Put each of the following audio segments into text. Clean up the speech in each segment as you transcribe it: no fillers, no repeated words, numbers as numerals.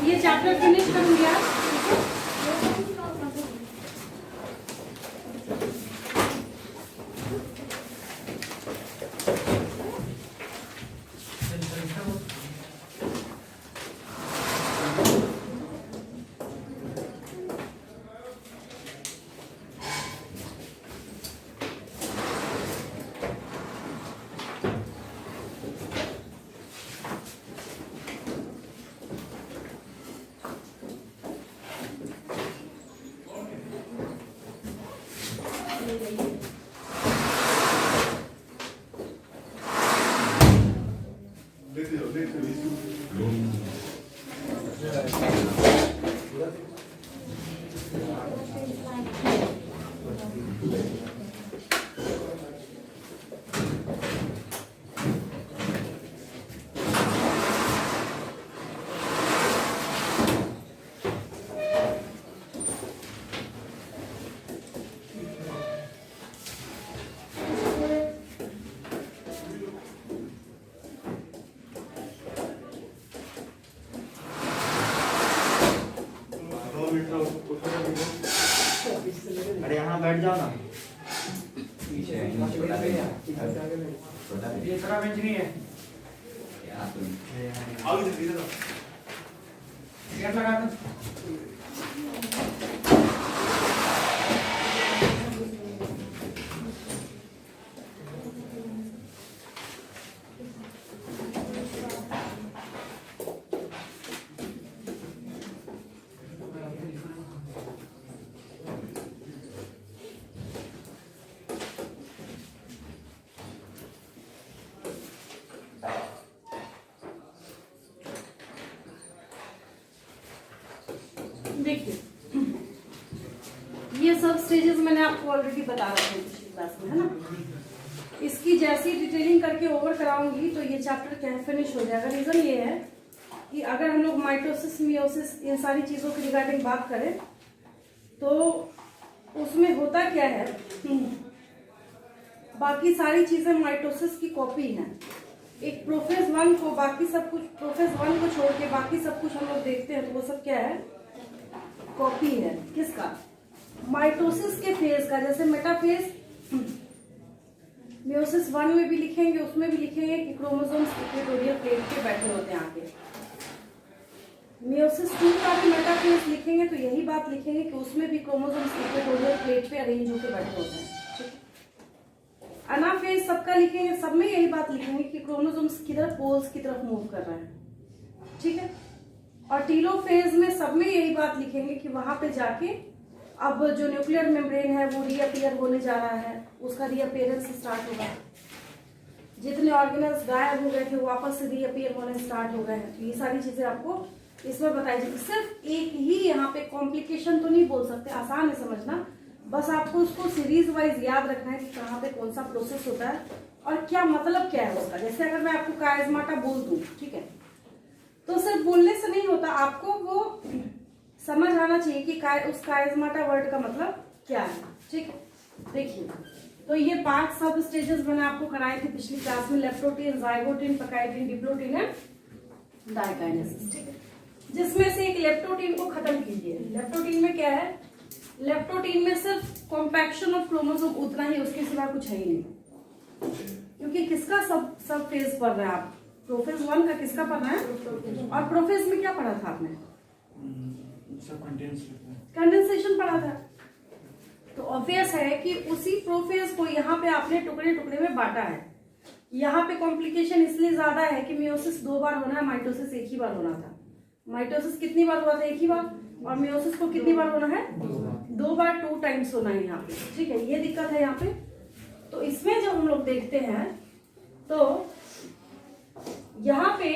ये chapter finish करूंगी आप। अरे यहाँ बैठ जाओ ना। ये सारा बेंच नहीं है। गेट लगा दो। देखिए ये सब स्टेजेस मैंने आपको ऑलरेडी बता रखे हैं पिछली क्लास में, है ना। इसकी जैसी डिटेलिंग करके ओवर कराऊंगी तो ये चैप्टर क्या है फिनिश हो जाएगा। रीजन ये है कि अगर हम लोग माइटोसिस मियोसिस इन सारी चीजों की रिगार्डिंग बात करें तो उसमें होता क्या है, बाकी सारी चीजें माइटोसिस की कॉपी हैं। एक प्रोफेज 1 को बाकी सब कुछ, प्रोफेज 1 को छोड़ के बाकी सब कुछ हम लोग देखते हैं तो वो सब क्या है, कॉपी है। किसका, माइटोसिस के फेज का। जैसे मेटाफेज मियोसिस 1 में भी लिखेंगे, उसमें भी लिखेंगे कि क्रोमोसोम्स इक्वेटोरियल प्लेट पे बैठे होते हैं आगे। मियोसिस 2 का भी मेटाफेज लिखेंगे तो यही बात लिखेंगे कि उसमें भी क्रोमोसोम्स इक्वेटोरियल प्लेट पे अरेंज होकर बैठे होते हैं। अनाफेज सबका लिखेंगे, सब में यही बात लिखेंगे कि क्रोमोसोम्स किधर पोल्स की तरफ मूव कर रहे हैं, ठीक है। और टीलोफेज में सब में यही बात लिखेंगे कि वहां पे जाके अब जो न्यूक्लियर मेम्ब्रेन है वो रीअपियर होने जा रहा है, उसका रीअपियरेंस स्टार्ट होगा। जितने ऑर्गेनल्स गायब हो गए थे वो वापस से रीअपियर होने स्टार्ट हो गए हैं। तो ये सारी चीजें आपको इसमें बताई जाएगी। सिर्फ एक ही यहाँ पे कॉम्प्लिकेशन तो नहीं बोल सकते, आसान है समझना, बस आपको उसको सीरीज वाइज याद रखना है कि कहाँ पे कौन सा प्रोसेस होता है और क्या मतलब क्या है उसका। जैसे अगर मैं आपको कायस्माटा बोल दूं, ठीक है, तो सिर्फ बोलने से नहीं होता, आपको वो समझ आना चाहिए कि उस कायस्माटा वर्ड का मतलब क्या है, ठीक है। देखिए तो ये 5 सब स्टेजेस मैंने आपको कराए थे पिछली क्लास में, leptotene, zygotene, pachytene, diplotene and diakinesis, ठीक है। जिसमें से एक लेप्टोटीन को खत्म कीजिए। लेप्टोटीन में क्या है, लेप्टोटीन में सिर्फ कॉम्पैक्शन ऑफ क्रोमोसोम उतना ही, उसके सिवा कुछ है ही नहीं। क्योंकि किसका सब फेज पढ़ रहे हैं आप, प्रोफेज 1 का किसका पढ़ना है, और प्रोफेज में क्या पढ़ा था आपने, कंडेंसेशन पढ़ा था। तो ऑब्वियस है कि उसी प्रोफेज को यहाँ पे आपने टुकड़े टुकड़े में बांटा है। यहाँ पे कॉम्प्लिकेशन इसलिए ज्यादा है कि मियोसिस 2 बार होना है, माइटोसिस 1 ही बार होना था। माइटोसिस कितनी बार हुआ था? 1 ही बार। और मियोसिस को कितनी बार होना है? 2 बार, 2 टाइम्स होना है यहाँ पे। ठीक है, ये दिक्कत है यहाँ पे। तो इसमें जब हम लोग देखते हैं तो यहाँ पे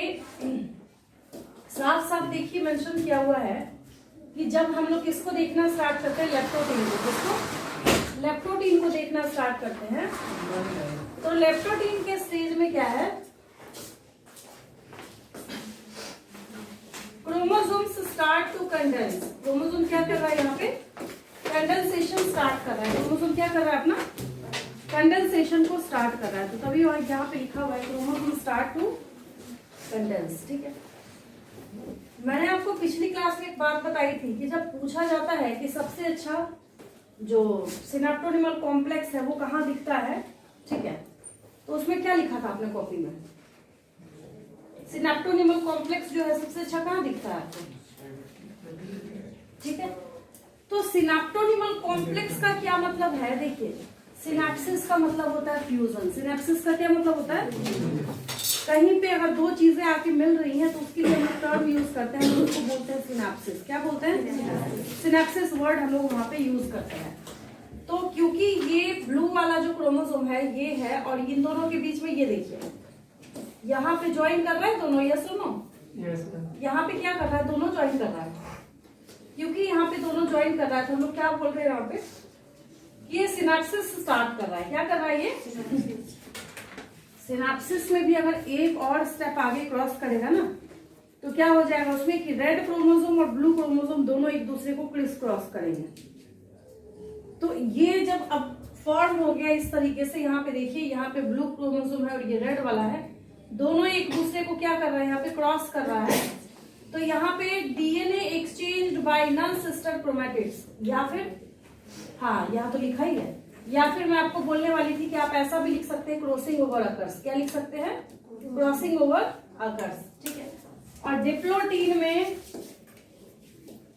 साफ साफ देखिए मेंशन किया हुआ है कि जब हम लोग किसको देखना स्टार्ट करते हैं, लेप्टोटीन को, किसको? लेप्टोटीन को देखना स्टार्ट करते हैं। तो लेप्टोटीन के स्टेज में क्या है, chromosomes start to condense. Chromosome क्या कर रहा है यहाँ पे? कंडेंसेशन स्टार्ट कर रहा है। क्रोमोसोम क्या कर रहा है? अपना कंडेंसेशन को स्टार्ट कर रहा है। तो तभी यहाँ पे लिखा हुआ है क्रोमोसोम स्टार्ट टू कंडेंस। ठीक है, मैंने आपको पिछली क्लास में एक बात बताई थी कि जब पूछा जाता है कि सबसे अच्छा जो सिनेप्टोनिमल कॉम्प्लेक्स है वो कहाँ दिखता है, ठीक है, तो उसमें क्या लिखा था आपने कॉपी में? सिनेप्टोनिमल कॉम्प्लेक्स जो है सबसे अच्छा कहाँ दिखता है आपको? ठीक है, तो सिनेप्टोनिमल कॉम्प्लेक्स का क्या मतलब है? देखिए, सिनेप्सिस का मतलब होता है फ्यूजन। सिनेप्सिस का क्या मतलब होता है? कहीं पे अगर 2 चीजें आके मिल रही हैं तो उसके लिए हम टर्म यूज करते हैं, उसको बोलते हैं सिनेप्सिस। क्या बोलते हैं? सिनेप्सिस वर्ड हम लोग वहां पे यूज करते हैं। तो क्योंकि ये ब्लू वाला जो क्रोमोसोम है ये है, और इन दोनों के बीच में ये देखिए यहाँ पे ज्वाइन कर रहा है दोनों, यस और नो? यहाँ पे क्या कर रहा है? दोनों ज्वाइन कर रहा है। क्योंकि यहाँ पे दोनों ज्वाइन कर रहा है तो हम लोग क्या बोल रहे हैं यहाँ पे? ये सिनेप्सिस स्टार्ट कर रहा है। क्या कर रहा है ये? सिनेप्सिस में भी अगर एक और स्टेप आगे क्रॉस करेगा ना तो क्या हो जाएगा उसमें कि रेड क्रोमोसोम और ब्लू क्रोमोसोम दोनों एक दूसरे को क्रिस क्रॉस करेंगे। तो ये जब अब फॉर्म हो गया इस तरीके से, यहाँ पे देखिए, यहाँ पे ब्लू क्रोमोसोम है और ये रेड वाला है, दोनों एक दूसरे को क्या कर रहा है? यहाँ पे क्रॉस कर रहा है। तो यहाँ पे DNA exchange bye non sister chromatids, या फिर हाँ यहाँ तो लिखा ही है, या फिर मैं आपको बोलने वाली थी कि आप ऐसा भी लिख सकते हैं क्रॉसिंग ओवर अकर्स। क्या लिख सकते हैं? Crossing over occurs. ठीक है, और डिप्लोटीन में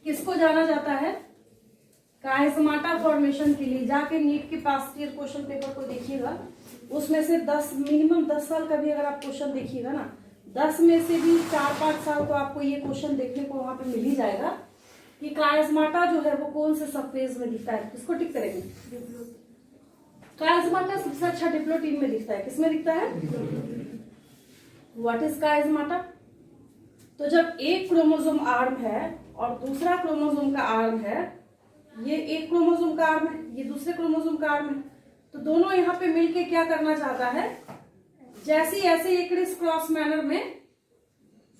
किसको जाना जाता है? काइज़माटा फॉर्मेशन के लिए। जाके नीट के पास ईयर क्वेश्चन पेपर को देखिएगा, उसमें से 10 मिनिमम 10 साल का भी अगर आप क्वेश्चन देखिएगा ना, 10 में से भी 4-5 साल तो आपको ये क्वेश्चन देखने को वहां पे मिल ही जाएगा कि काइज़माटा जो है वो कौन से सब फेज में दिखता है। किसको टिक करेंगे? काइज़माटा सबसे अच्छा डिप्लोटीन में दिखता है। किसमें दिखता है? What is chiasmata? तो जब एक क्रोमोसोम आर्म है और दूसरा क्रोमोसोम का आर्म है, ये एक क्रोमोसोम का आर्म है, ये दूसरे क्रोमोसोम का आर्म है, तो दोनों यहाँ पे मिलके क्या करना चाहता है? जैसे ऐसे एक क्रिस क्रॉस मैनर में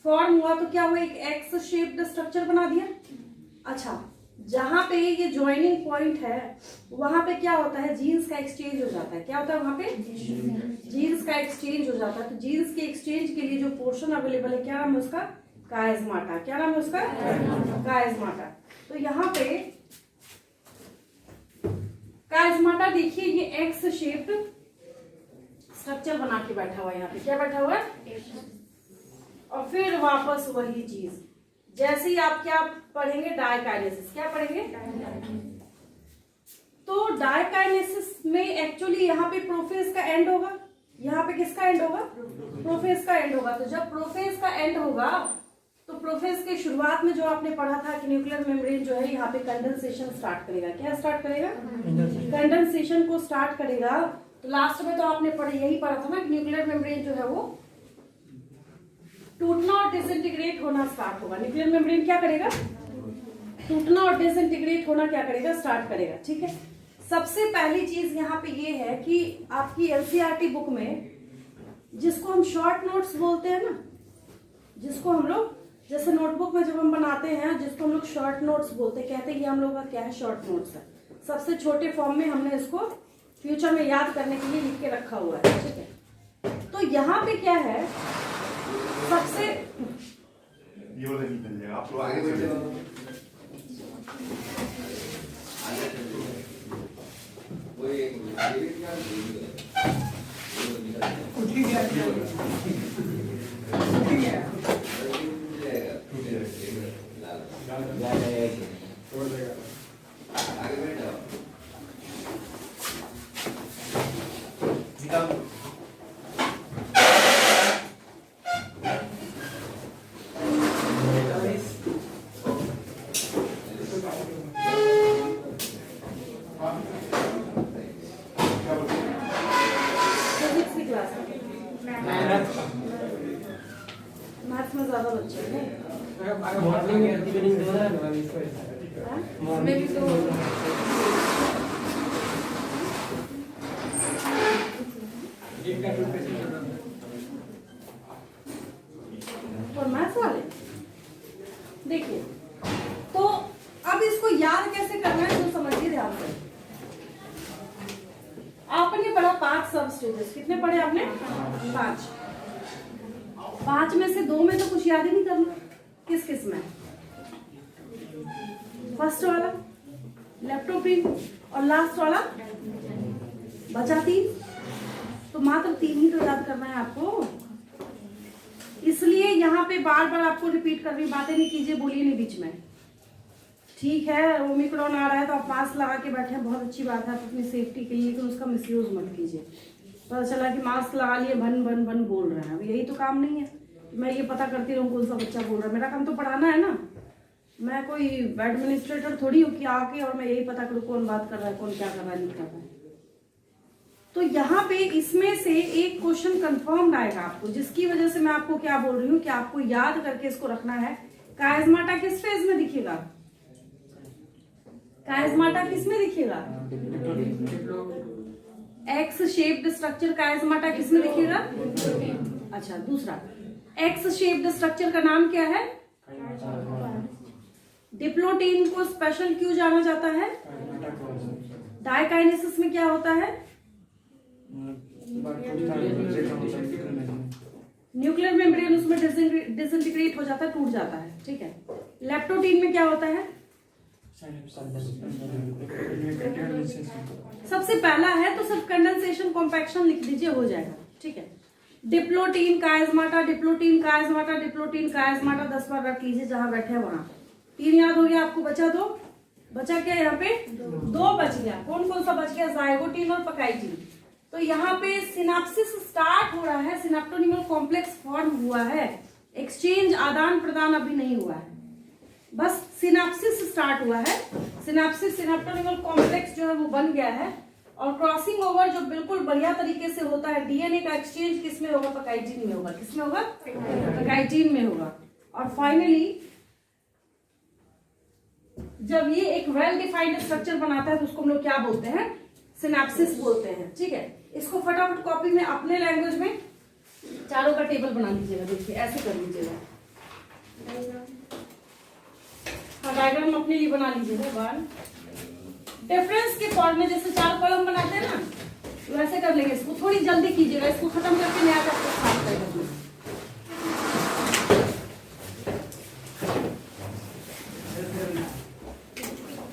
फॉर्म हुआ तो क्या हुआ? एक एक्स शेप्ड स्ट्रक्चर बना दिया। अच्छा, जहां पे ये ज्वाइनिंग पॉइंट है वहां पे क्या होता है? जीन्स का एक्सचेंज हो जाता है। क्या होता है वहां पे? जीन्स का एक्सचेंज हो जाता है। तो जीन्स के एक्सचेंज के लिए जो पोर्शन अवेलेबल है, क्या नाम है उसका? काइज़माटा। क्या नाम है उसका? काइज़माटा। तो यहाँ पे काइज़माटा देखिए, ये एक्स शेप्ड स्ट्रक्चर बना के बैठा हुआ है। यहाँ पे क्या बैठा हुआ है? और फिर वापस वही चीज, जैसे ही आप क्या पढ़ेंगे? डायकाइनेसिस। क्या पढ़ेंगे? तो डायकाइनेसिस में एक्चुअली यहाँ पे प्रोफेज का एंड होगा। यहाँ पे किसका एंड होगा? प्रोफेज का एंड होगा। तो जब प्रोफेज का एंड होगा तो प्रोफेज के शुरुआत में जो आपने पढ़ा था कि न्यूक्लियर मेम्ब्रेन जो है यहाँ पे कंडेंसेशन स्टार्ट करेगा। क्या स्टार्ट करेगा? कंडेंसेशन को स्टार्ट करेगा। तो लास्ट में तो आपने यही पढ़ा था ना कि न्यूक्लियर मेम्ब्रेन जो है वो टूटना और डिसइंटीग्रेट होना स्टार्ट होगा। न्यूक्लियर मेम्ब्रेन क्या करेगा? टूटना और डिसइंटीग्रेट होना क्या करेगा? स्टार्ट करेगा। ठीक है, सबसे पहली चीज यहाँ पे ये है कि आपकी एनसीईआरटी बुक में जिसको हम शॉर्ट नोट्स बोलते हैं ना, जिसको हम लोग जैसे नोटबुक में जब हम बनाते हैं जिसको हम लोग शॉर्ट नोट्स बोलते हैं, कहते हैं ये हम लोग का क्या है? शॉर्ट नोट्स है। सबसे छोटे फॉर्म में हमने इसको फ्यूचर में याद करने के लिए लिख के रखा हुआ है। ठीक है, तो यहाँ पे क्या है? सबसे ये वाला नहीं मिल जाएगा, आप लोग आगे बढ़िए। फिजिक्स की क्लास मैथ्स में ज्यादा बच्चे हैं मॉर्निंग में इवनिंग दोनों है ना इसको हाँ? मैं भी तो एक का 2% और मैथ्स वाले देखिए। तो अब इसको याद कैसे करना है तो समझिए ध्यान से। आपने पढ़ा 5 सब स्टेजेस, कितने पढ़े आपने? 5 में से 2 में तो कुछ याद ही नहीं करना। किस किस में? फर्स्ट वाला लेप्टोप्रीन और लास्ट वाला बचा 3, तो मात्र 3 ही तो याद करना है आपको। इसलिए यहाँ पे बार बार आपको रिपीट कर रही, बातें नहीं कीजिए, बोलिए नहीं बीच में, ठीक है? ओमिक्रॉन आ रहा है तो आप मास्क लगा के बैठे हैं, बहुत अच्छी बात है, आप अपनी सेफ्टी के लिए, लेकिन उसका मिसयूज मत कीजिए। पता चला कि मास्क लगा लिए भन भन भन बोल रहे हैं, अब यही तो काम नहीं है। मैं ये पता करती रहूँ कौन सा बच्चा बोल रहा है, मेरा काम तो पढ़ाना है ना। मैं कोई एडमिनिस्ट्रेटर थोड़ी हूँ कि आके और मैं यही पता करूँ कौन बात कर रहा है, कौन क्या कर रहा है, नहीं कर रहा है। तो यहाँ पे इसमें से एक क्वेश्चन कंफर्म आएगा आपको, जिसकी वजह से मैं आपको क्या बोल रही हूँ कि आपको याद करके इसको रखना है। कायस्माटा किस फेज में दिखेगा? कायस्माटा किस में दिखेगा? एक्स शेप्ड स्ट्रक्चर कायस्माटा किस में दिखेगा? अच्छा, दूसरा एक्स शेप्ड स्ट्रक्चर का नाम क्या है? डिप्लोटीन को स्पेशल क्यों जाना जाता है? डाइकाइनेसिस में क्या होता है? न्यूक्लियर मेम्ब्रेन उसमें डिसइंटीग्रेट हो जाता है, टूट जाता है, ठीक है? लेप्टोटीन में क्या होता है? सबसे पहला है तो सिर्फ कंडेंसेशन कॉम्पैक्शन लिख दीजिए, हो जाएगा, ठीक है? डिप्लोटीन कायस्माटा, डिप्लोटीन कायस्माटा, डिप्लोटीन कायस्माटा 10 बार रख लीजिए जहां बैठे हैं वहां। 3 याद हो गया आपको, बचा 2। बचा क्या यहाँ पे? 2 बच गया। कौन कौन सा बच गया? जाइगोटीन और पकाइटिन। तो यहाँ पे सिनाप्सिस स्टार्ट हो रहा है, सिनेप्टोनिमल कॉम्प्लेक्स फॉर्म हुआ है, एक्सचेंज आदान प्रदान अभी नहीं हुआ है, बस सिनाप्सिस स्टार्ट हुआ है। सिनाप्सिस सिनेप्टोनिमल कॉम्प्लेक्स जो है वो बन गया है, और क्रॉसिंग ओवर जो बिल्कुल बढ़िया तरीके से होता है, डीएनए का एक्सचेंज किस में होगा? पकाइटिन में होगा। किस में होगा? पकाइटिन में होगा। और फाइनली जब ये एक वेल डिफाइंड स्ट्रक्चर बनाता है तो उसको हम लोग क्या बोलते हैं? सिनेप्सिस बोलते हैं, ठीक है? इसको फटाफट कॉपी में अपने लैंग्वेज में चारों का टेबल बना लीजिएगा। देखिए ऐसे कर लीजिएगा, हाँ डायग्राम अपने लिए बना लीजिएगा। डिफरेंस के फॉर्म में जैसे 4 कॉलम बनाते हैं ना, वैसे कर लेंगे। इसको थोड़ी जल्दी कीजिएगा, इसको खत्म करके नया चैप्टर स्टार्ट करेंगे।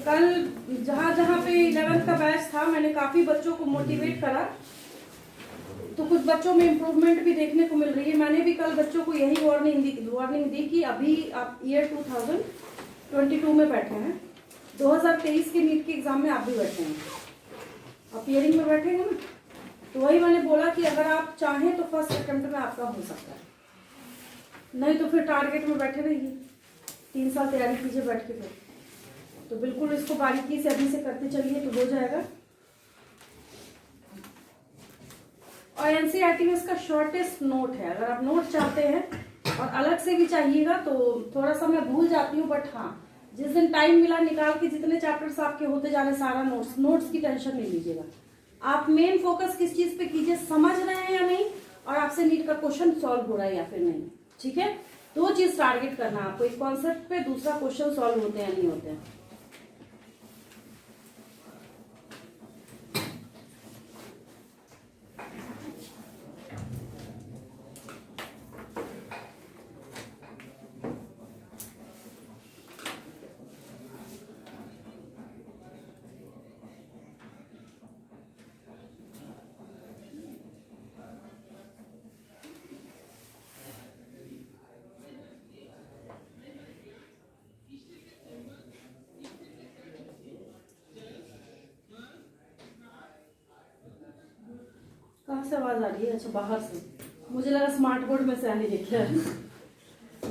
कल जहां जहां पे 11th का बैच था, मैंने काफी बच्चों को मोटिवेट करा, तो कुछ बच्चों में इम्प्रूवमेंट भी देखने को मिल रही है। मैंने भी कल बच्चों को यही वार्निंग दी कि अभी आप ईयर 2022 में बैठे हैं, 2023 के नीट के एग्जाम में आप भी बैठे हैं, आप हियरिंग में बैठेंगे ना, तो वही मैंने बोला कि अगर आप चाहें तो फर्स्ट अटेम्प्ट में आपका हो सकता है, नहीं तो फिर टारगेट में बैठे रहिए, 3 साल तैयारी कीजिए बैठ के। फिर तो बिल्कुल इसको बारीकी से अभी से करते चलिए तो हो जाएगा। और एनसीईआरटी में इसका शॉर्टेस्ट नोट है, अगर आप नोट चाहते हैं और अलग से भी चाहिएगा तो थोड़ा सा मैं भूल जाती हूँ, बट हाँ जिस दिन टाइम मिला निकाल के जितने चैप्टर्स आपके होते जा रहे सारा नोट्स की टेंशन नहीं लीजिएगा। आप मेन फोकस किस चीज पे कीजिए, समझ रहे हैं या नहीं, और आपसे नीट का क्वेश्चन सॉल्व हो रहा है या फिर नहीं, ठीक है? 2 चीज टारगेट करना है आपको, एक कॉन्सेप्ट पे, दूसरा क्वेश्चन सॉल्व होते हैं या नहीं होते हैं। कहाँ से आवाज आ रही है? अच्छा, बाहर से। मुझे लगा स्मार्ट बोर्ड में से आने क्या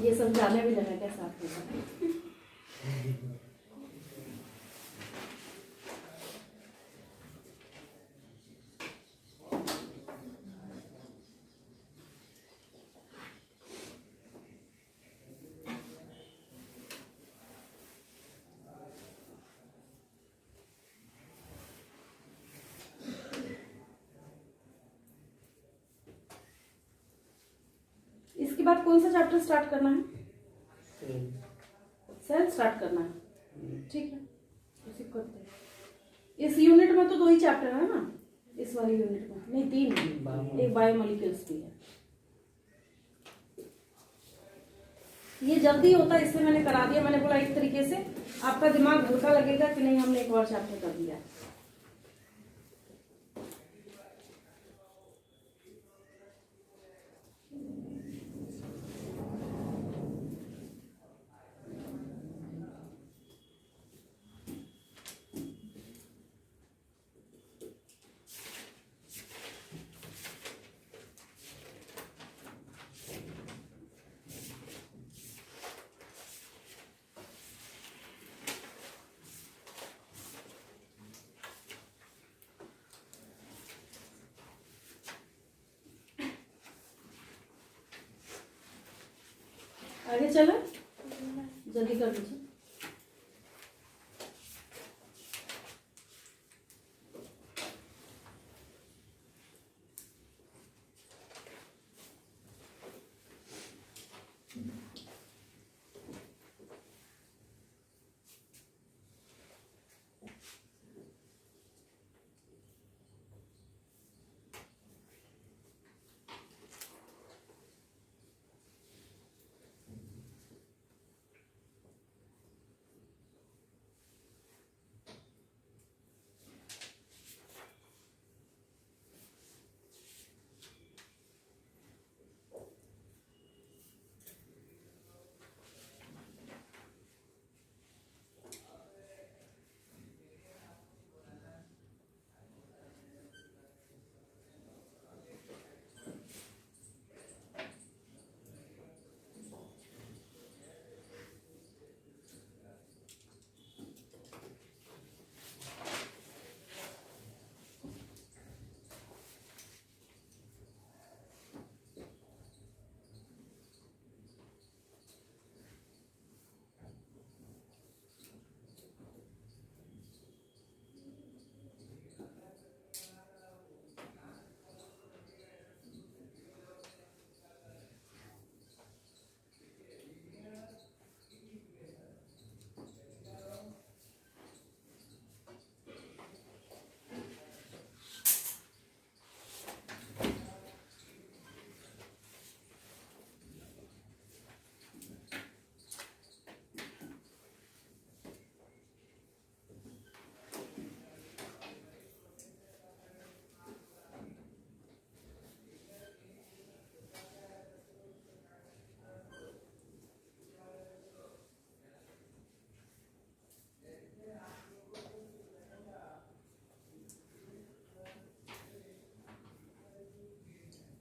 ये समझाने भी लगा क्या साथ में। इसके बाद कौन सा चैप्टर स्टार्ट करना है? सेल स्टार्ट करना है, ठीक है, उसी को करते हैं। इस यूनिट में तो 2 ही चैप्टर है ना, इस वाली यूनिट में नहीं 3, एक बायोमोलिक्यूल्स भी है। ये जल्दी होता है इसलिए मैंने करा दिया। मैंने बोला एक तरीके से आपका दिमाग हल्का लगेगा कि नहीं हमने एक और चैप्टर कर दिया। आगे चले, जल्दी कर लीजिए।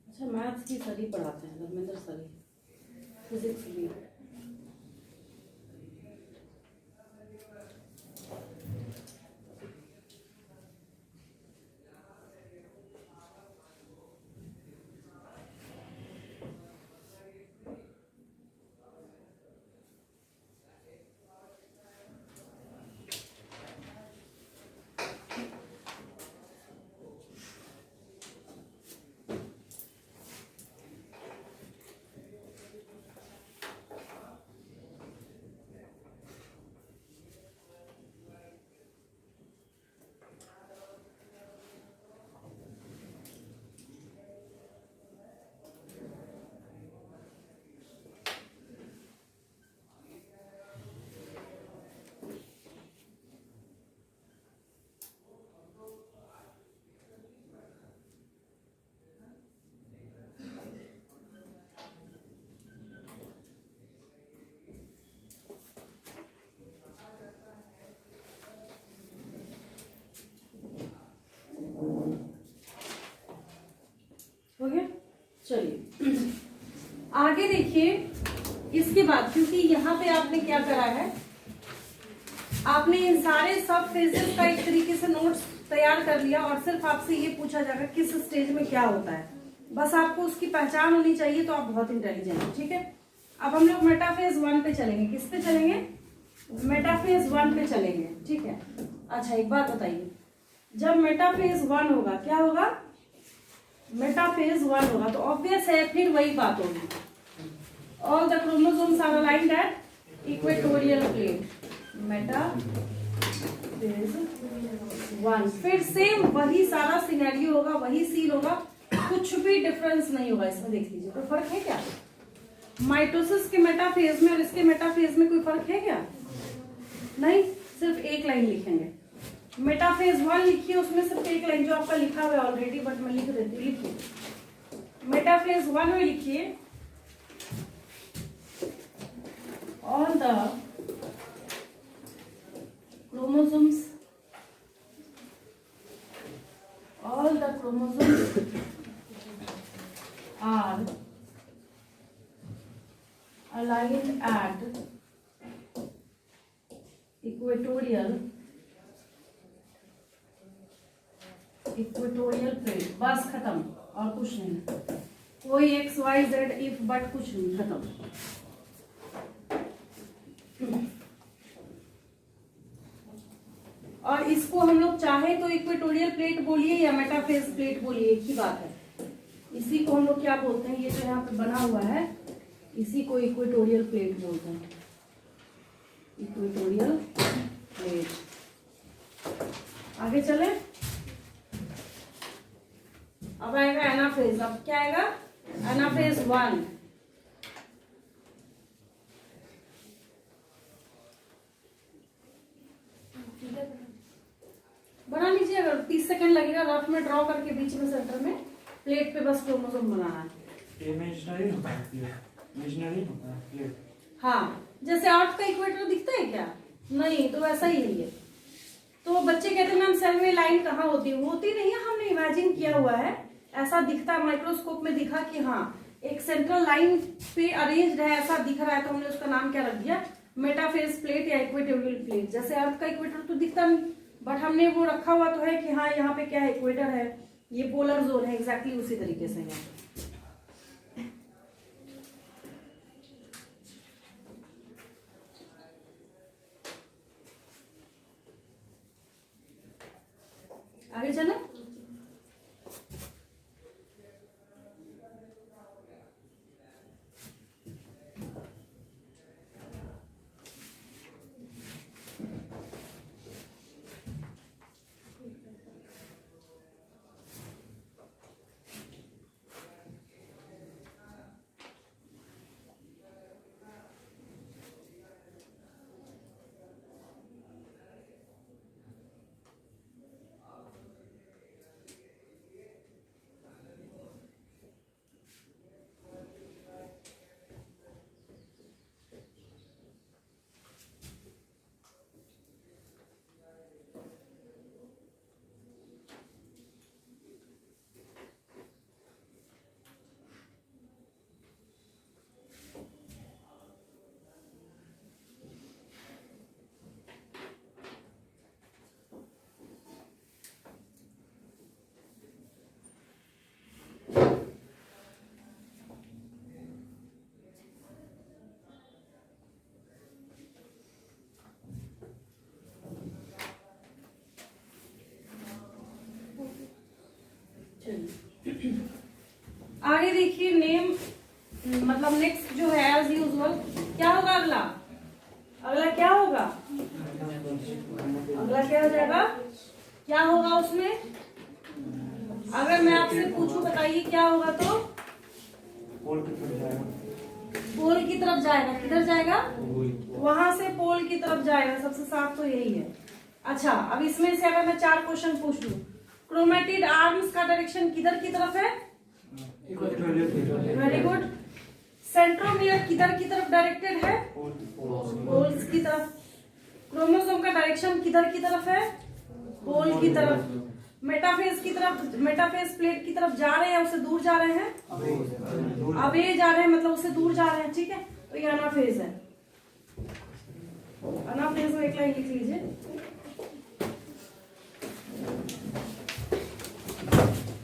अच्छा, मैथ्स की सर ही पढ़ाते हैं, धर्मेंद्र सर ही, फिजिक्स भी। चलिए आगे देखिए। इसके बाद क्योंकि यहाँ पे आपने क्या करा है, आपने इन सारे सब फेजेस का एक तरीके से नोट्स तैयार कर लिया और सिर्फ आपसे ये पूछा जाएगा किस स्टेज में क्या होता है, बस आपको उसकी पहचान होनी चाहिए, तो आप बहुत इंटेलिजेंट हैं। ठीक है, अब हम लोग मेटाफेज 1 पे चलेंगे। किस पे चलेंगे? मेटाफेज 1 पे चलेंगे। ठीक है, अच्छा एक बात बताइए, जब मेटाफेज 1 होगा क्या होगा? मेटाफेज 1 होगा तो ऑब्वियस है फिर वही बात होगी, all the chromosomes are aligned at equatorial plate. Metaphase 1 फिर सेम वही सारा सिनेरियो होगा, वही सीन होगा, कुछ भी डिफरेंस नहीं होगा इसमें। देख लीजिए, कोई फर्क है क्या? माइटोसिस के मेटाफेज में और इसके मेटाफेज में कोई फर्क है क्या? नहीं, सिर्फ एक लाइन लिखेंगे। मेटाफेज 1 लिखिए, उसमें सिर्फ एक लाइन जो आपका लिखा हुआ है ऑलरेडी, बट मैं लिख देती हूँ। लिखिए मेटाफेज 1 में लिखिए, all the chromosomes, all the chromosomes are aligned at equatorial plate। बस खत्म, और कुछ नहीं, कोई x y z if but कुछ नहीं, खत्म। और इसको हम लोग चाहे तो इक्वेटोरियल प्लेट बोलिए या मेटाफेज प्लेट बोलिए, एक ही बात है। इसी को हम लोग क्या बोलते हैं, ये जो यहाँ पे बना हुआ है इसी को इक्वेटोरियल प्लेट बोलते हैं, इक्वेटोरियल प्लेट। आगे चले, अब आएगा एनाफेज। अब क्या आएगा? एनाफेज 1। बना लीजिए, अगर 30 सेकंड लगेगा रफ में ड्रॉ करके बीच में सेंटर में प्लेट पे बस क्रोमोसोम बनाना है। इमेजिनरी होता है, इमेजिनरी होता है प्लेट। हाँ, जैसे अर्थ का इक्वेटर दिखता है क्या? नहीं, तो वैसा ही है ये। तो बच्चे कहते हैं मैम सेल में लाइन कहाँ होती है? होती नहीं है, हमने इमेजिन किया हुआ है, ऐसा दिखता है। माइक्रोस्कोप में दिखा कि हाँ एक सेंट्रल लाइन पे अरेंज्ड है, ऐसा दिख रहा है, तो हमने उसका नाम क्या रख दिया? मेटाफेज प्लेट या इक्वेटोरियल प्लेट। जैसे अर्थ का इक्वेटर तो दिखता नहीं, बट हमने वो रखा हुआ तो है कि हाँ यहाँ पे क्या है, इक्वेटर है, ये पोलर जोन है, एग्जैक्टली उसी तरीके से यहाँ पे। आगे चलो, आगे देखिए। नेम मतलब नेक्स्ट जो है एज यूजुअल क्या होगा? अगला क्या होगा? अगला क्या हो जाएगा? क्या होगा उसमें? अगर मैं आपसे पूछूं बताइए क्या होगा, तो पोल की तरफ जाएगा। पोल की तरफ जाएगा। किधर जाएगा? वहां से पोल की तरफ जाएगा। सबसे साफ तो यही है। अच्छा, अब इसमें से अगर मैं 4 क्वेश्चन पूछ लूं, क्रोमेटिड आर्म्स का डायरेक्शन किधर की तरफ है? Very good. सेंट्रोमियर किधर की तरफ डायरेक्टेड है? पोल्स की तरफ। क्रोमोसोम का डायरेक्शन किधर की तरफ है? पोल की तरफ। मेटाफेज की तरफ, मेटाफेज प्लेट की तरफ जा रहे हैं, उससे दूर जा रहे हैं, अवे जा रहे हैं, मतलब उससे दूर जा रहे हैं, ठीक है। तो ये अनाफेज है। अनाफेज में एक लाइन लिख लीजिए।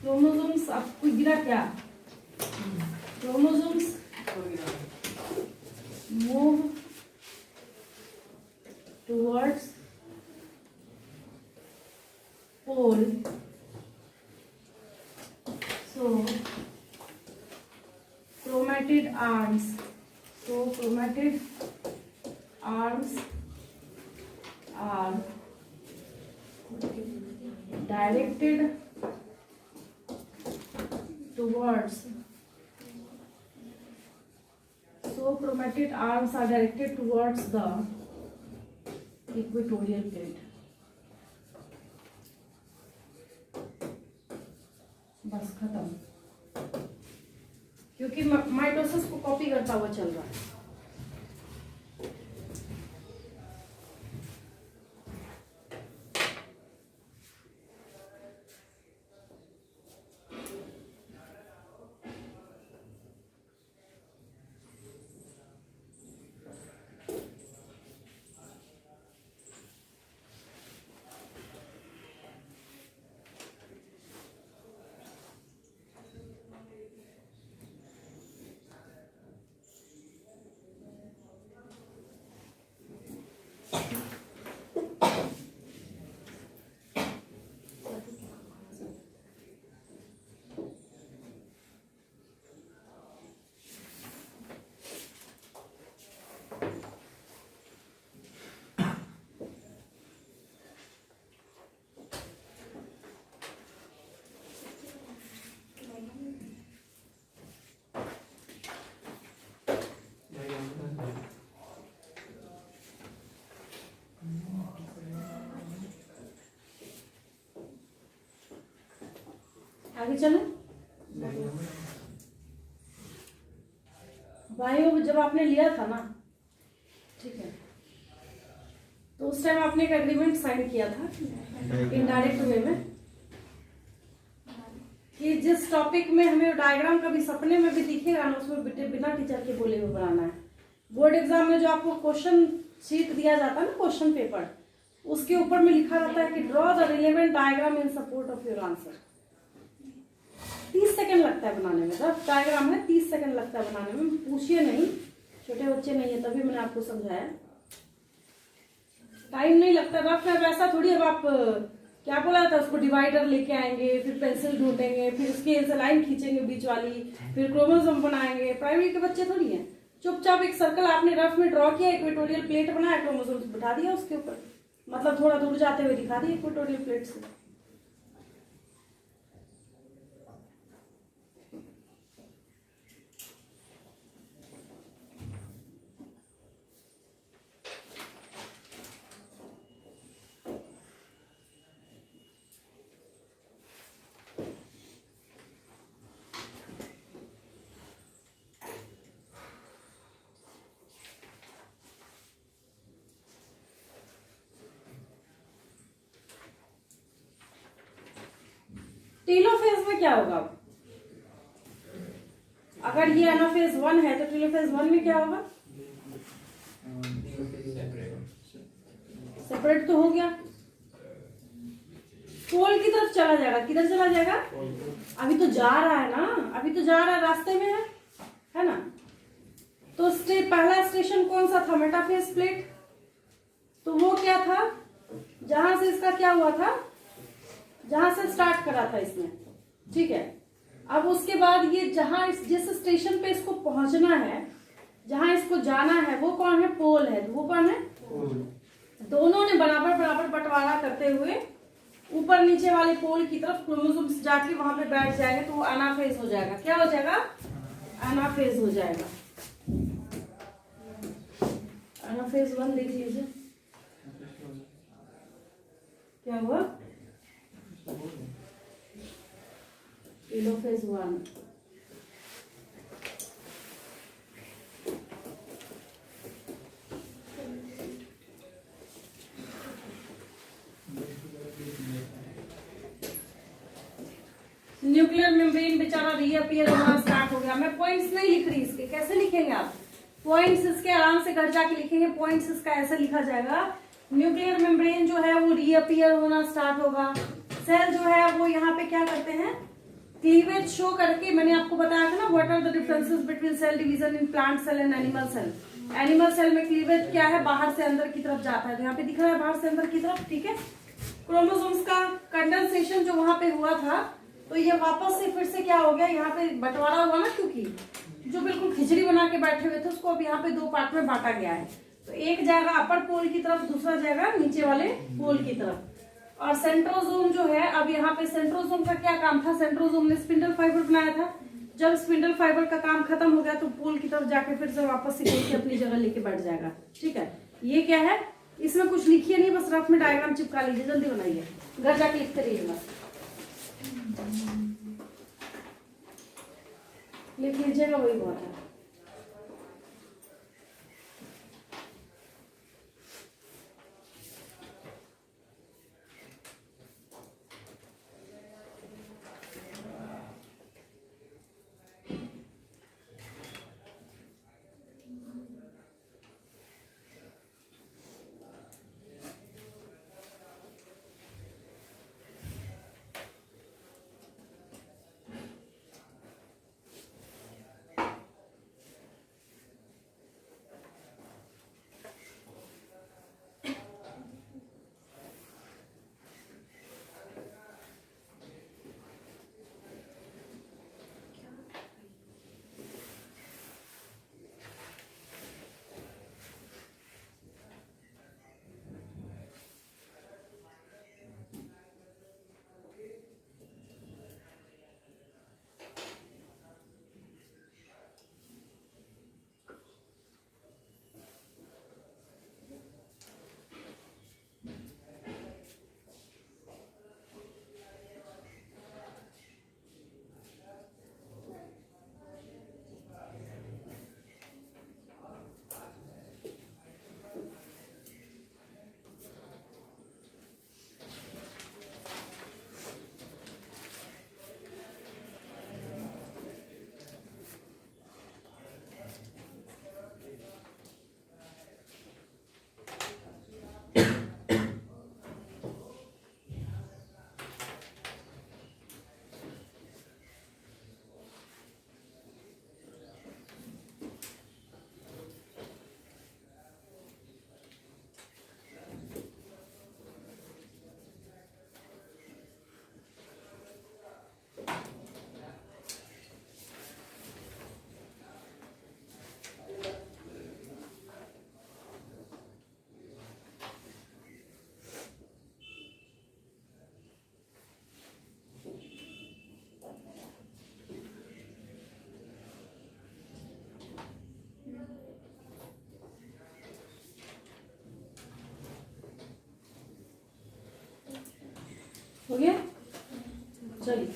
क्रोमोसोम्स, आपको गिरा क्या? Chromosomes move towards pole, so chromatid arms are directed towards, the equatorial plate। बस खत्म, क्योंकि माइटोसिस को कॉपी करता हुआ चल रहा है। आगे चलो भाइयों, जब आपने लिया था ना, ठीक है, तो उस टाइम आपने एक एग्रीमेंट साइन किया था इनडायरेक्ट वे में कि जिस टॉपिक में हमें डायग्राम कभी सपने में भी दिखेगा ना, उसमें बिना टीचर के बोले हुए बनाना है। बोर्ड एग्जाम में जो आपको क्वेश्चन शीट दिया जाता है ना, क्वेश्चन पेपर, उसके ऊपर में लिखा रहता है कि draw the relevant diagram in support of your answer. 30 second लगता है बनाने में, रफ डायग्राम है, 30 सेकंड लगता है बनाने में। पूछिए नहीं, छोटे बच्चे नहीं है, तभी मैंने आपको समझाया, टाइम नहीं लगता। रफ है वैसा थोड़ी, अब आप क्या बोला था, उसको डिवाइडर लेके आएंगे, फिर पेंसिल ढूंढेंगे, फिर स्केल से लाइन खींचेंगे बीच वाली, फिर क्रोमोसोम बनाएंगे। प्राइमरी के बच्चे थोड़ी हैं। चुपचाप एक सर्कल आपने रफ में ड्रॉ किया, इक्वेटोरियल प्लेट बनाया, क्रोमोसोम बिठा दिया उसके ऊपर, मतलब थोड़ा दूर जाते हुए दिखा दिया इक्वेटोरियल प्लेट से। टेलोफेज में क्या होगा? अगर ये एनाफेज 1 है तो टेलोफेज 1 में क्या होगा? सेपरेट तो हो गया, पोल की तरफ चला जाएगा। किधर चला जाएगा? अभी तो जा रहा है ना, अभी तो जा रहा है, रास्ते में है ना। तो पहला स्टेशन कौन सा था? Metaphase plate. तो वो क्या था, जहां से इसका क्या हुआ था, जहां से स्टार्ट करा था इसने, ठीक है। अब उसके बाद ये जहां जिस स्टेशन पे इसको पहुंचना है, जहां इसको जाना है, वो कौन है? पोल है। वो कौन है? दोनों ने बराबर बराबर बंटवारा करते हुए ऊपर नीचे वाले पोल की तरफ क्रोमोसोम्स जाके वहां पे बैठ जाएंगे, तो वो एनाफेज हो जाएगा। क्या हो जाएगा? एनाफेज हो जाएगा। एनाफेज 1 देख लीजिए क्या हुआ। टेलोफेज 1 ये न्यूक्लियर मेम्ब्रेन बेचारा रीअपियर होना स्टार्ट हो गया। मैं पॉइंट्स नहीं लिख रही इसके, कैसे लिखेंगे आप पॉइंट्स इसके, आराम से घर जाके लिखेंगे। पॉइंट्स इसका ऐसे लिखा जाएगा, न्यूक्लियर मेम्ब्रेन जो है वो रीअपियर होना स्टार्ट होगा। सेल जो है वो यहाँ पे क्या करते हैं, क्लीवेज शो करके, मैंने आपको बताया था ना what are the differences between cell division in plant cell and animal cell. Animal cell में क्लीवेज क्या है, बाहर से अंदर की तरफ जाता है, तो यहाँ पे दिख रहा है बाहर से अंदर की तरफ, ठीक है। क्रोमोसोम्स का कंडेंसेशन जो वहां पे हुआ था, तो ये वापस से फिर से क्या हो गया, यहाँ पे बंटवारा हुआ ना, क्योंकि जो बिल्कुल खिचड़ी बना के बैठे हुए थे उसको अब यहाँ पे दो पार्ट में बांटा गया है। तो एक जाएगा अपर पोल की तरफ, दूसरा जाएगा नीचे वाले पोल की तरफ। और सेंट्रोजोम जो है, अब यहाँ पे सेंट्रोजोम का क्या काम था, सेंट्रोजोम ने स्पिंडल फाइबर बनाया था। जब स्पिंडल फाइबर का काम खत्म हो गया तो पोल की तरफ जाके फिर से वापस से अपनी जगह लेके बैठ जाएगा, ठीक है। ये क्या है, इसमें कुछ लिखिए नहीं, बस रफ में डायग्राम चिपका लीजिए, जल्दी बनाइए, घर जाके लिखते रहिए, बस लिख लीजिएगा, वही बहुत है। हो गया, चलिए।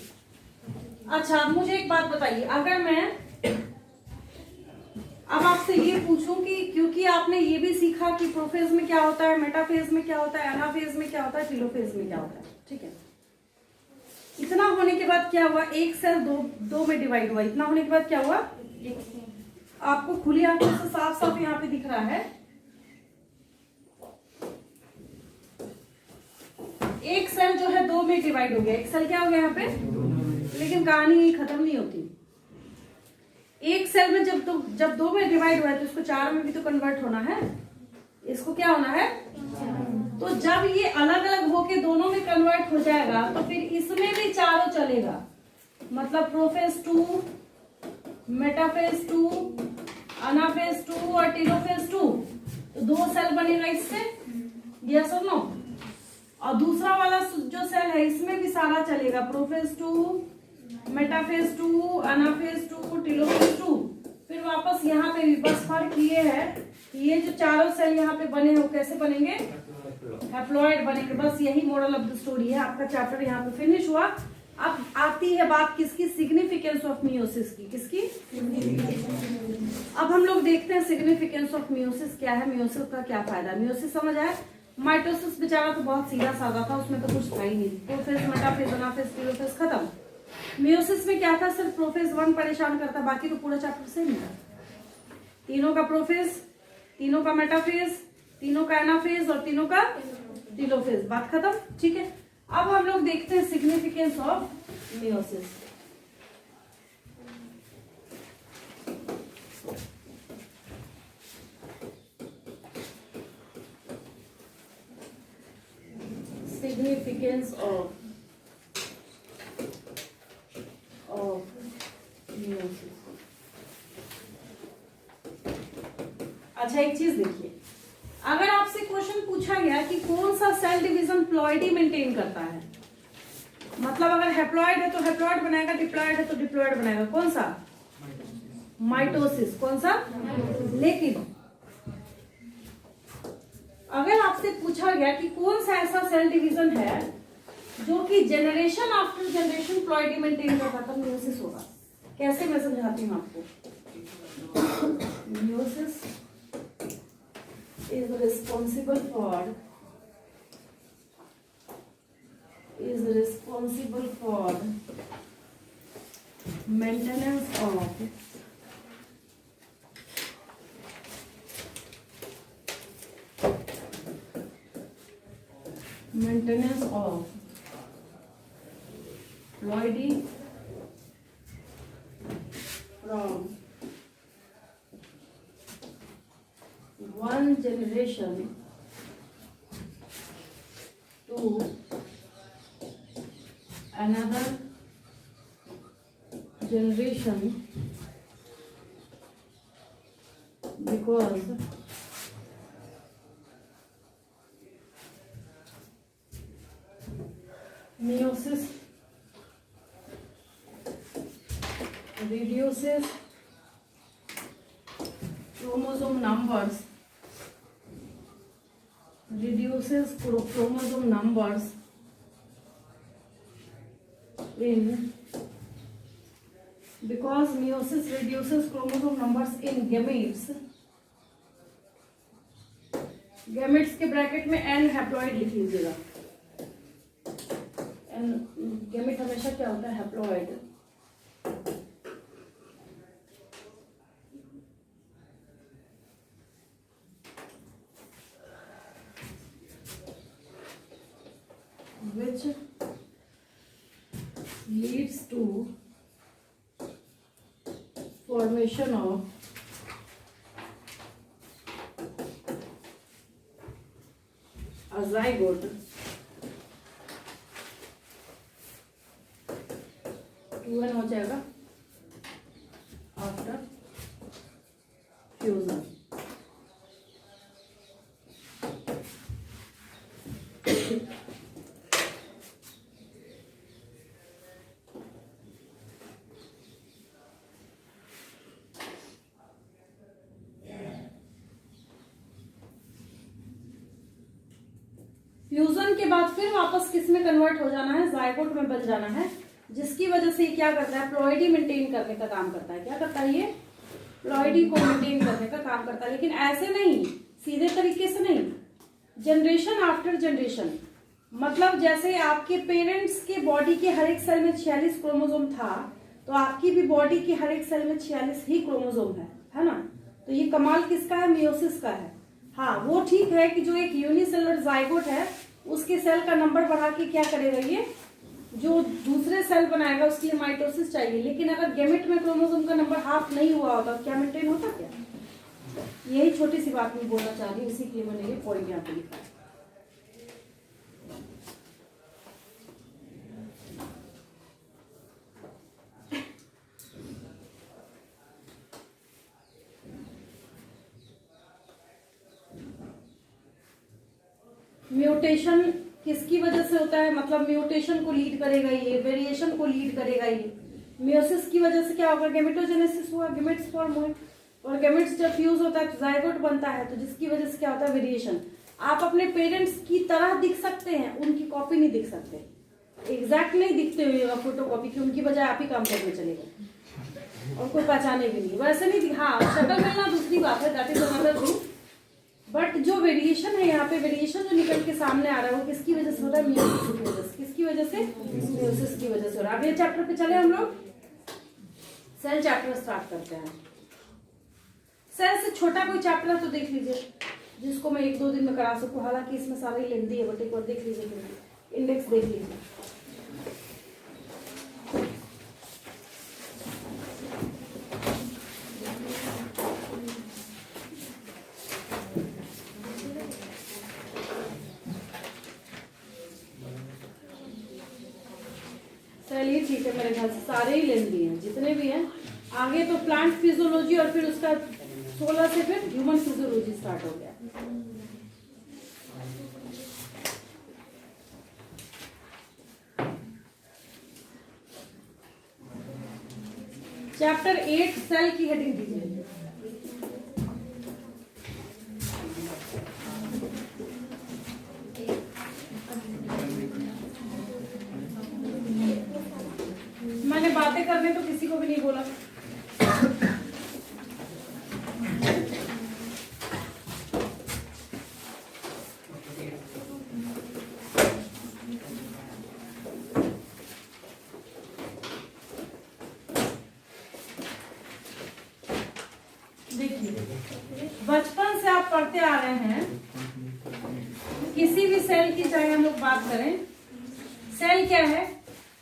अच्छा, अब मुझे एक बात बताइए, अगर मैं अब आपसे ये पूछूं कि, क्योंकि आपने ये भी सीखा कि प्रोफेज में क्या होता है, मेटाफेज में क्या होता है, एनाफेज में क्या होता है, टेलोफेज में क्या होता है, ठीक है। इतना होने के बाद क्या हुआ, एक सेल दो में डिवाइड हुआ। इतना होने के बाद क्या हुआ, आपको खुली आंखों से साफ साफ यहाँ पे दिख रहा है, एक सेल जो है दो में डिवाइड हो गया। एक सेल क्या हो गया यहाँ पे, लेकिन कहानी यही खत्म नहीं होती। एक सेल में जब दो में डिवाइड हुआ है तो इसको चार में भी तो कन्वर्ट होना है, इसको क्या होना है। तो जब ये अलग अलग होके दोनों में कन्वर्ट हो जाएगा तो फिर इसमें भी चारों चलेगा, मतलब प्रोफेज 2, मेटाफेज 2, अनाफेज 2 और टेलोफेज 2। तो दो सेल बनेगा इससे, यस और नो। और दूसरा वाला जो सेल है इसमें भी सारा चलेगा, प्रोफेज 2, मेटाफेज 2, अनाफेज 2, टेलोफेज 2। फिर वापस यहाँ पे भी बस फर्क ये है कि ये जो चारों सेल यहाँ पे बने हैं वो कैसे बनेंगे, हैप्लॉइड बनेंगे। बस यही मोरल ऑफ द स्टोरी है। आपका चैप्टर यहाँ पे फिनिश हुआ। अब आती है बात किसकी, सिग्निफिकेंस ऑफ मियोसिस की। किसकी, अब हम लोग देखते हैं सिग्निफिकेंस ऑफ मियोसिस क्या है, मियोसिस का क्या फायदा है। मियोसिस समझ आया। माइटोसिस बेचारा तो बहुत सीधा साधा था, उसमें तो कुछ था ही नहीं। प्रोफेज, मेटाफेज, अनाफेज, टेलोफेज खत्म। मियोसिस में क्या था, सिर्फ प्रोफेज 1 परेशान करता, बाकी तो पूरा चैप्टर सेम था। तीनों का प्रोफेज, तीनों का मेटाफेज, तीनों का एनाफेज और तीनों का टीलोफेज। बात खत्म, ठीक है। अब हम लोग देखते हैं significance of meiosis. Significance of meiosis. अच्छा, एक चीज देखिए, अगर आपसे क्वेश्चन पूछा गया कि कौन सा सेल डिवीजन प्लॉइडी मेंटेन करता है, मतलब अगर हेप्लॉइड है तो हेप्लॉइड बनाएगा, डिप्लॉइड है तो डिप्लॉइड बनाएगा, कौन सा? माइटोसिस। कौन सा? लेकिन अगर आपसे पूछा गया कि कौन सा ऐसा सेल डिवीजन है जो कि generation after generation ploidy maintain करता था, मियोसिस होगा। कैसे, मैं समझाती हूँ आपको। Meiosis is responsible for maintenance of ploidy from one generation to another generation because meiosis reduces chromosome numbers in because meiosis reduces chromosome numbers in gametes के bracket में n हैप्लॉइड लिख लीजिएगा। n गैमेट हमेशा क्या होता है? Haploid. which leads to formation of a zygote 2n हो जाएगा आफ्टर फ्यूजन। फ्यूजन के बाद फिर वापस किस में कन्वर्ट हो जाना है? जायगोट में बन जाना है, जिसकी वजह से ये क्या करता है? प्लॉइडी मेंटेन करने का काम करता है। क्या करता है ये? प्लॉइडी को मेंटेन करने का काम करता है, लेकिन ऐसे नहीं, सीधे तरीके से नहीं, जनरेशन आफ्टर जनरेशन। मतलब जैसे आपके पेरेंट्स के बॉडी के हर एक सेल में 46 क्रोमोसोम था, तो आपकी भी बॉडी के हर एक सेल में 46 ही क्रोमोसोम है ना? तो ये कमाल किसका है? मियोसिस का है। हाँ, वो ठीक है कि जो एक यूनिसेलुलर जाइगोट है उसके सेल का नंबर बढ़ा के क्या करेगा, ये जो दूसरे सेल बनाएगा उसके लिए माइटोसिस चाहिए। लेकिन अगर गैमेट में क्रोमोसोम का नंबर हाफ नहीं हुआ होता तो क्या मेंटेन होता? क्या? यही छोटी सी बात मैं बोलना चाह रही हूँ, इसी के लिए मैंने ये पॉइंट यहाँ पे लिखा है। म्यूटेशन किसकी वजह से होता है? मतलब म्यूटेशन को लीड करेगा ये, वेरिएशन को लीड करेगा ये। मियोसिस की वजह से क्या होगा? गैमेटोजेनेसिस हुआ, गैमेट्स फॉर्म हुए, और गैमेट्स जब फ्यूज होता है तो जाइगोट बनता है, तो जिसकी वजह से क्या होता है? वेरिएशन। आप अपने पेरेंट्स की तरह दिख सकते हैं, उनकी कॉपी नहीं दिख सकते, एग्जैक्ट नहीं दिखते हुए फोटो कॉपी की, उनकी बजाय आप ही काम करने चले गए और कोई पहचाने भी नहीं, वैसे नहीं दिखा। शक्ल मिलना दूसरी बात है, that is another thing, but जो वेरिएशन है यहाँ पे, वेरिएशन जो निकल के सामने आ रहा है वो किसकी वजह से हो रहा है? मियोसिस की वजह से। किस किसकी वजह से, मियोसिस की वजह से। और अगले चैप्टर पे चले हम लोग, सेल चैप्टर स्टार्ट करते हैं। सेल से छोटा कोई चैप्टर है तो देख लीजिए, जिसको मैं 1-2 दिन में करा सकूं, हालांकि इसमें सारे लेंदी है, बट एक बार देख लीजिए, इंडेक्स देख लीजिए। चलिए ठीक है, मेरे ख्याल से सारे ही लेंदी हैं जितने भी हैं। आगे तो प्लांट फिजियोलॉजी और फिर उसका 16 से फिर ह्यूमन फिजियोलॉजी स्टार्ट हो गया। चैप्टर 8 सेल की हेडिंग दीजिए। मैंने बातें करने तो किसी को भी नहीं बोला। देखिए, बचपन से आप पढ़ते आ रहे हैं, किसी भी सेल की चाहे हम लोग बात करें, सेल क्या है?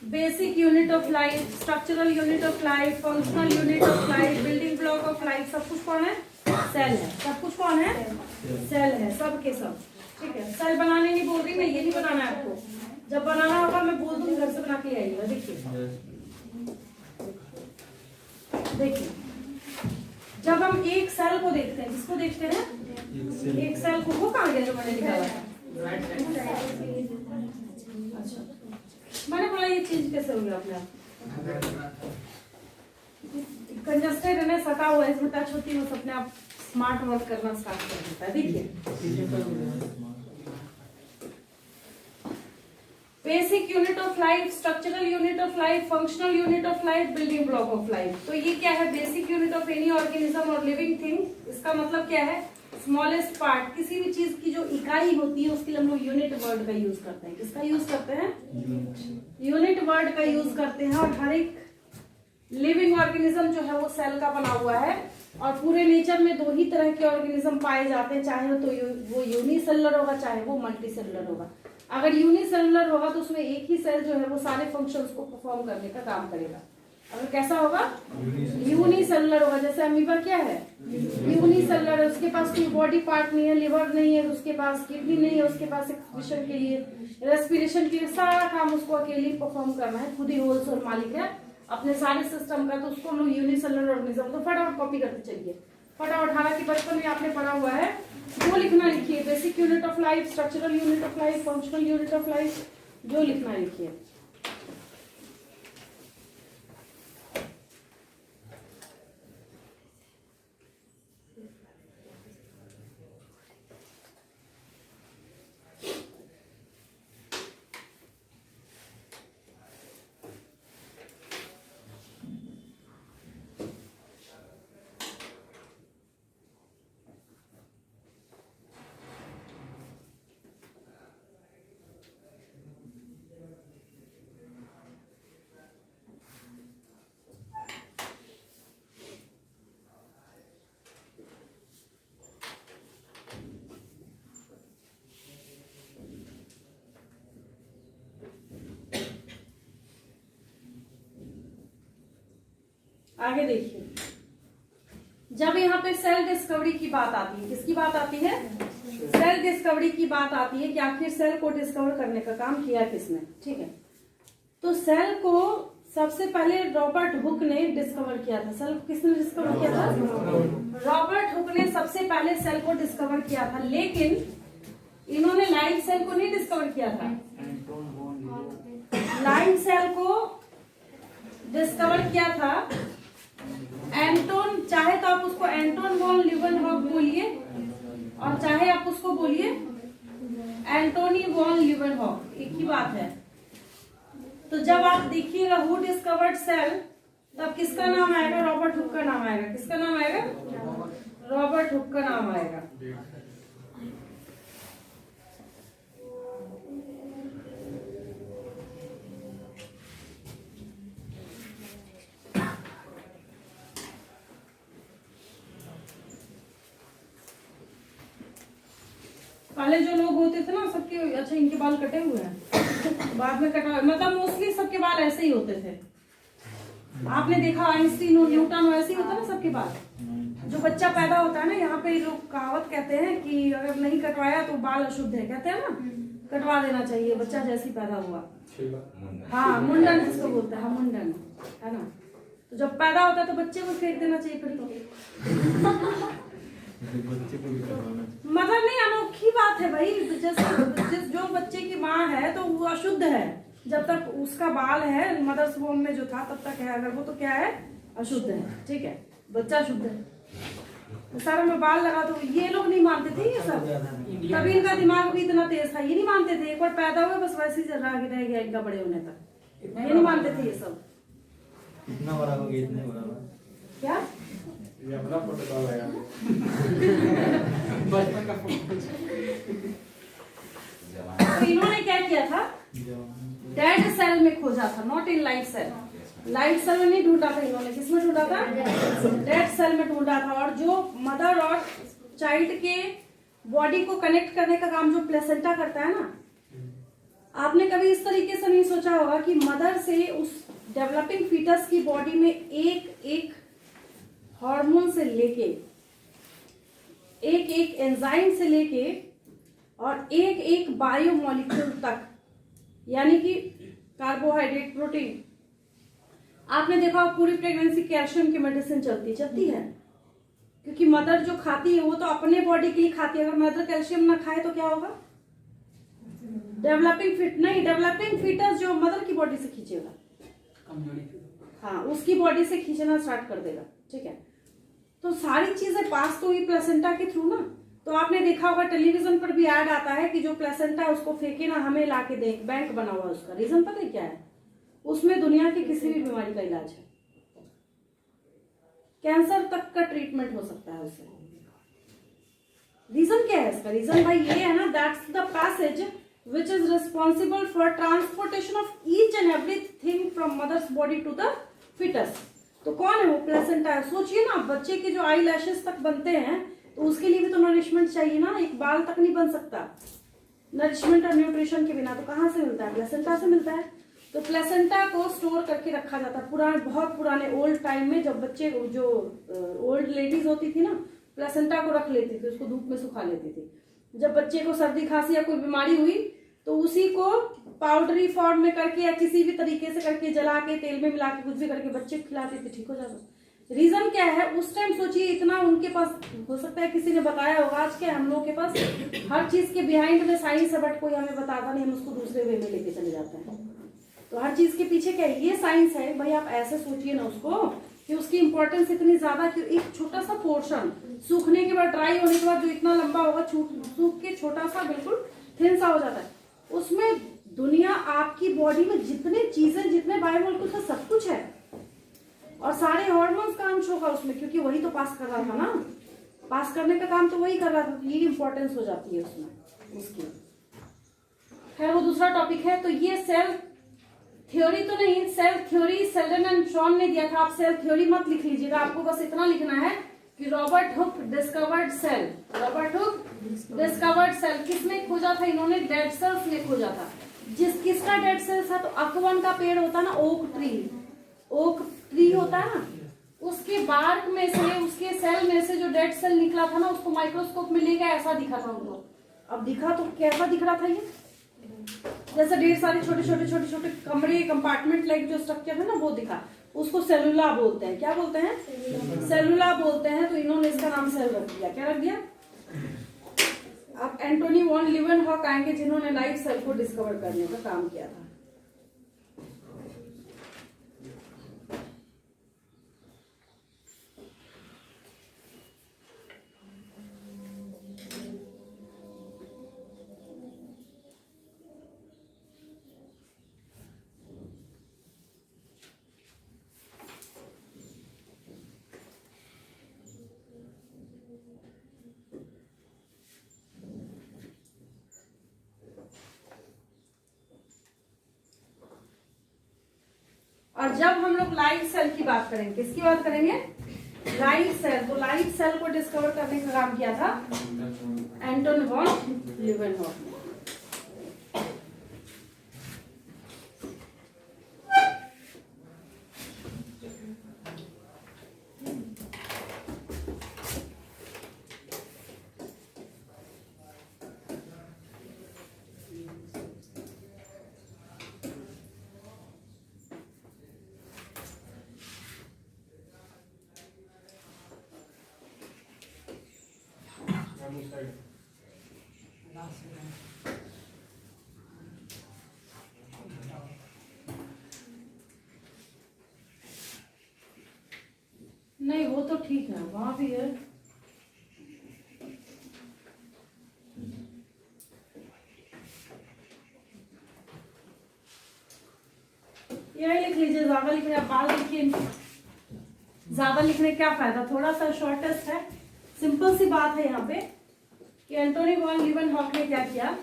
Basic unit of life, structural unit of life, functional unit of life, building block of life, सब कुछ कौन है? सेल है। सब कुछ कौन है? सेल है, सब के सब। ठीक है, सेल बनाने नहीं बोल रही मैं, ये नहीं बनाना है आपको। जब बनाना होगा मैं बोल दूंगी, घर से बना के आइएगा। देखिए देखिए, जब हम एक सेल को देखते हैं, किसको देखते हैं? एक सेल को। वो कहाँ गया जो मैंने निकाला था? अच्छा, मैंने बोला ये चीज कैसे हो गया अपने आप? कंजस्टेड है ना, सटा हुआ है, इसमें टच होती है, अपने आप स्मार्ट वर्क करना स्टार्ट कर देता है। देखिए, basic unit of life, structural unit of life, functional unit of life, building block of life. तो ये क्या है? Basic unit of any organism और लिविंग थिंग। इसका मतलब क्या है? स्मॉलेस्ट पार्ट, किसी भी चीज की जो इकाई होती है उसके लिए हम लोग यूनिट वर्ड का यूज करते हैं। किसका यूज करते हैं? यूनिट वर्ड का यूज करते हैं। और हर एक लिविंग ऑर्गेनिज्म जो है वो सेल का बना हुआ है। और पूरे नेचर में 2 ही तरह के ऑर्गेनिज्म पाए जाते हैं, चाहे तो वो यूनिसेलुलर होगा, चाहे वो मल्टीसेलुलर होगा। अगर यूनिसेलुलर होगा तो उसमें एक ही सेल जो है वो सारे फंक्शंस को परफॉर्म करने का काम करेगा। अगर कैसा होगा? यूनिसेलुलर होगा। जैसे अमीबा क्या है? यूनिसेलुलर है, उसके पास कोई बॉडी पार्ट नहीं है, लिवर नहीं है, उसके पास किडनी नहीं है, उसके पास एक्सक्रीशन के लिए, रेस्पिरेशन के लिए सारा काम उसको अकेले परफॉर्म करना है। खुद ही होल्स और मालिक है अपने सारे सिस्टम का। तो उसको हम लोग यूनिसेलुलर ऑर्गेनिज्म। तो फटाफट कॉपी करते चलिए, फटाफट। हालांकि बचपन में आपने पढ़ा हुआ है, जो लिखना लिखिए। Basic unit of life, structural unit of life, functional unit of life, जो लिखना लिखिए। आगे देखिए, जब यहाँ पे सेल डिस्कवरी की बात आती है, किसकी बात आती है? सेल डिस्कवरी की बात आती है कि आखिर सेल को डिस्कवर करने का काम किया किसने। ठीक है, तो सेल को सबसे पहले रॉबर्ट हुक ने डिस्कवर किया था। सेल को किसने डिस्कवर किया था? रॉबर्ट हुक ने सबसे पहले सेल को डिस्कवर किया था। लेकिन इन्होंने लाइव सेल को नहीं डिस्कवर किया था। लाइव सेल को डिस्कवर किया था एंटोन, चाहे तो आप उसको एंटोन वॉन ल्यूवेनहॉक बोलिए और चाहे आप उसको बोलिए एंटोनी वॉन ल्यूवेनहॉक, एक ही बात है। तो जब आप देखिएगा हु डिस्कवर्ड सेल, तब किसका नाम आएगा? रॉबर्ट हुक का नाम आएगा। किसका नाम आएगा? रॉबर्ट हुक का नाम आएगा। पहले जो लोग होते थे ना सबके, अच्छा इनके बाल कटे हुए हैं, बाद में कटा, मतलब मोस्टली सबके बाल ऐसे ही होते थे। आपने देखा आइंस्टीन और न्यूटन वैसे ही होता ना सबके बाल। जो बच्चा पैदा होता है ना, यहाँ पे लोग कहावत कहते हैं कि अगर नहीं कटवाया तो बाल अशुद्ध है, कहते हैं ना, कटवा देना चाहिए बच्चा जैसे ही पैदा हुआ। हाँ, मुंडन जिसको बोलते हैं, हाँ मुंडन, है ना। तो जब पैदा होता है तो बच्चे को फेंक देना चाहिए फिर तो। मतलब नहीं, अनोखी बात है भाई। जो बच्चे की माँ है तो वो अशुद्ध है जब तक उसका बाल है मदर्स वोम में जो था तब तक है, अगर वो तो क्या है, अशुद्ध है, ठीक है, बच्चा शुद्ध है। सारे में बाल लगा तो ये लोग नहीं मानते थे ये सब, तभी इनका दिमाग भी इतना तेज था, ये नहीं मानते थे। एक बार पैदा हुए बस वैसे ही रह गया इनका बड़े होने तक, ये नहीं मानते थे ये सब। इतना बड़ा हो गया, इतने बड़ा हुआ क्या ये अपना प्रोटोकॉल है बचपन का फोटो। तो इन्होंने क्या किया था, डेड सेल में खोजा था, not in live cell. Live cell में नहीं ढूंढा था इन्होंने, किसमें ढूंढा था, डेड सेल में ढूंढा था। और जो मदर और चाइल्ड के बॉडी को कनेक्ट करने का काम जो प्लेसेंटा करता है ना, आपने कभी इस तरीके से नहीं सोचा होगा कि मदर से उस डेवलपिंग फीटस की बॉडी में एक एक हार्मोन से लेके, एक एक एंजाइम से लेके और एक एक बायोमोलिक्यूल तक, यानी कि कार्बोहाइड्रेट, प्रोटीन, आपने देखा पूरी प्रेगनेंसी कैल्शियम की मेडिसिन चलती है, क्योंकि मदर जो खाती है वो तो अपने बॉडी के लिए खाती है। अगर मदर कैल्शियम ना खाए तो क्या होगा, डेवलपिंग फीटस जो मदर की बॉडी से खींचेगा, हाँ, उसकी बॉडी से खींचना स्टार्ट कर देगा, ठीक है। तो सारी चीजें पास तो हुई प्लेसेंटा के थ्रू ना। तो आपने देखा होगा टेलीविजन पर भी ऐड आता है कि जो प्लेसेंटा है उसको फेंके ना, हमें लाके दे, बैंक बना हुआ है उसका। रीजन पता है क्या है, उसमें दुनिया की किसी भी बीमारी का इलाज है, कैंसर तक का ट्रीटमेंट हो सकता है उससे। रीजन क्या है इसका, रीजन भाई ये है ना, that's the passage which is responsible for transportation of each and everything from mother's body to the fetus। तो कौन है वो, प्लेसेंटा है। सोचिए ना, बच्चे के जो आई लैशेस तक बनते हैं तो उसके लिए भी तो नरिशमेंट चाहिए ना, एक बाल तक नहीं बन सकता नरिशमेंट और न्यूट्रिशन के बिना। तो कहाँ से मिलता है, प्लेसेंटा से मिलता है। तो प्लेसेंटा को स्टोर करके रखा जाता है पुराने, बहुत पुराने ओल्ड टाइम में, जब बच्चे, जो ओल्ड लेडीज होती थी ना, प्लेसेंटा को रख लेती थी, उसको धूप में सुखा लेती थी। जब बच्चे को सर्दी खांसी या कोई बीमारी हुई तो उसी को पाउडरी फॉर्म में करके या किसी भी तरीके से करके जला के तेल में मिला के कुछ भी करके बच्चे को खिलाते थे, ठीक हो जाता। रीजन क्या है, उस टाइम सोचिए इतना उनके पास, हो सकता है किसी ने बताया होगा, आज के हम लोगों के पास हर चीज के बिहाइंड में साइंस है, बट कोई हमें बताता नहीं, हम उसको दूसरे वे में लेके चले जाते हैं। तो हर चीज के पीछे क्या है, ये साइंस है भाई। आप ऐसे सोचिए ना उसको कि उसकी इंपॉर्टेंस इतनी ज्यादा कि एक छोटा सा पोर्शन सूखने के बाद, ड्राई होने के बाद जो इतना लंबा होगा, सूख के छोटा सा बिल्कुल थिन सा हो जाता है, उसमें दुनिया, आपकी बॉडी में जितने चीजें, जितने बायोमोलिक्यूल्स है, सब कुछ है। और सारे हार्मोन्स का अंश होगा उसमें, क्योंकि वही तो पास कर रहा था ना, पास करने का काम तो वही कर रहा था। तो ये इंपॉर्टेंस हो जाती है उसमें उसकी। खैर वो दूसरा टॉपिक है। तो ये सेल थ्योरी तो नहीं, cell theory Schleiden and Schwann ने दिया था। आप सेल थ्योरी मत लिख लीजिएगा, आपको बस इतना लिखना है कि Robert Hooke discovered cell. Robert Hooke discovered cell किसने खोजा था, इन्होंने डेड सेल्स में खोजा था। किसका डेड सेल्स था, तो अकवन का पेड़ होता है ना, ओक ट्री होता है ना, उसके बार्क में से, उसके सेल में से जो डेड सेल निकला था ना, उसको माइक्रोस्कोप में लेके ऐसा दिखा था उनको। अब दिखा तो कैसा दिख रहा था, ये जैसे ढेर सारे छोटे छोटे कमरे, कंपार्टमेंट लाइक जो स्ट्रक्चर है ना, वो दिखा। उसको सेलुला बोलते हैं। क्या बोलते हैं, सेलुला बोलते हैं। तो इन्होंने इसका नाम सेल रख दिया। क्या रख दिया, अब एंटोनी वॉन लीवेनहॉक आएंगे जिन्होंने लाइव सेल को डिस्कवर करने का काम किया था। और जब हम लोग लाइव सेल की बात करेंगे, किसकी बात करेंगे, लाइट सेल, तो लाइट सेल को डिस्कवर करने का काम किया था एंटोन वॉन लीवेनहॉक ने। नहीं वो तो ठीक है, वहां भी है। यही लिख लीजिए, ज्यादा लिखने बाद लिखिए, ज्यादा लिखने क्या फायदा, थोड़ा सा शॉर्टेस्ट है, सिंपल सी बात है यहाँ पे कि एंटोनी वॉन लीवेनहॉक ने क्या किया।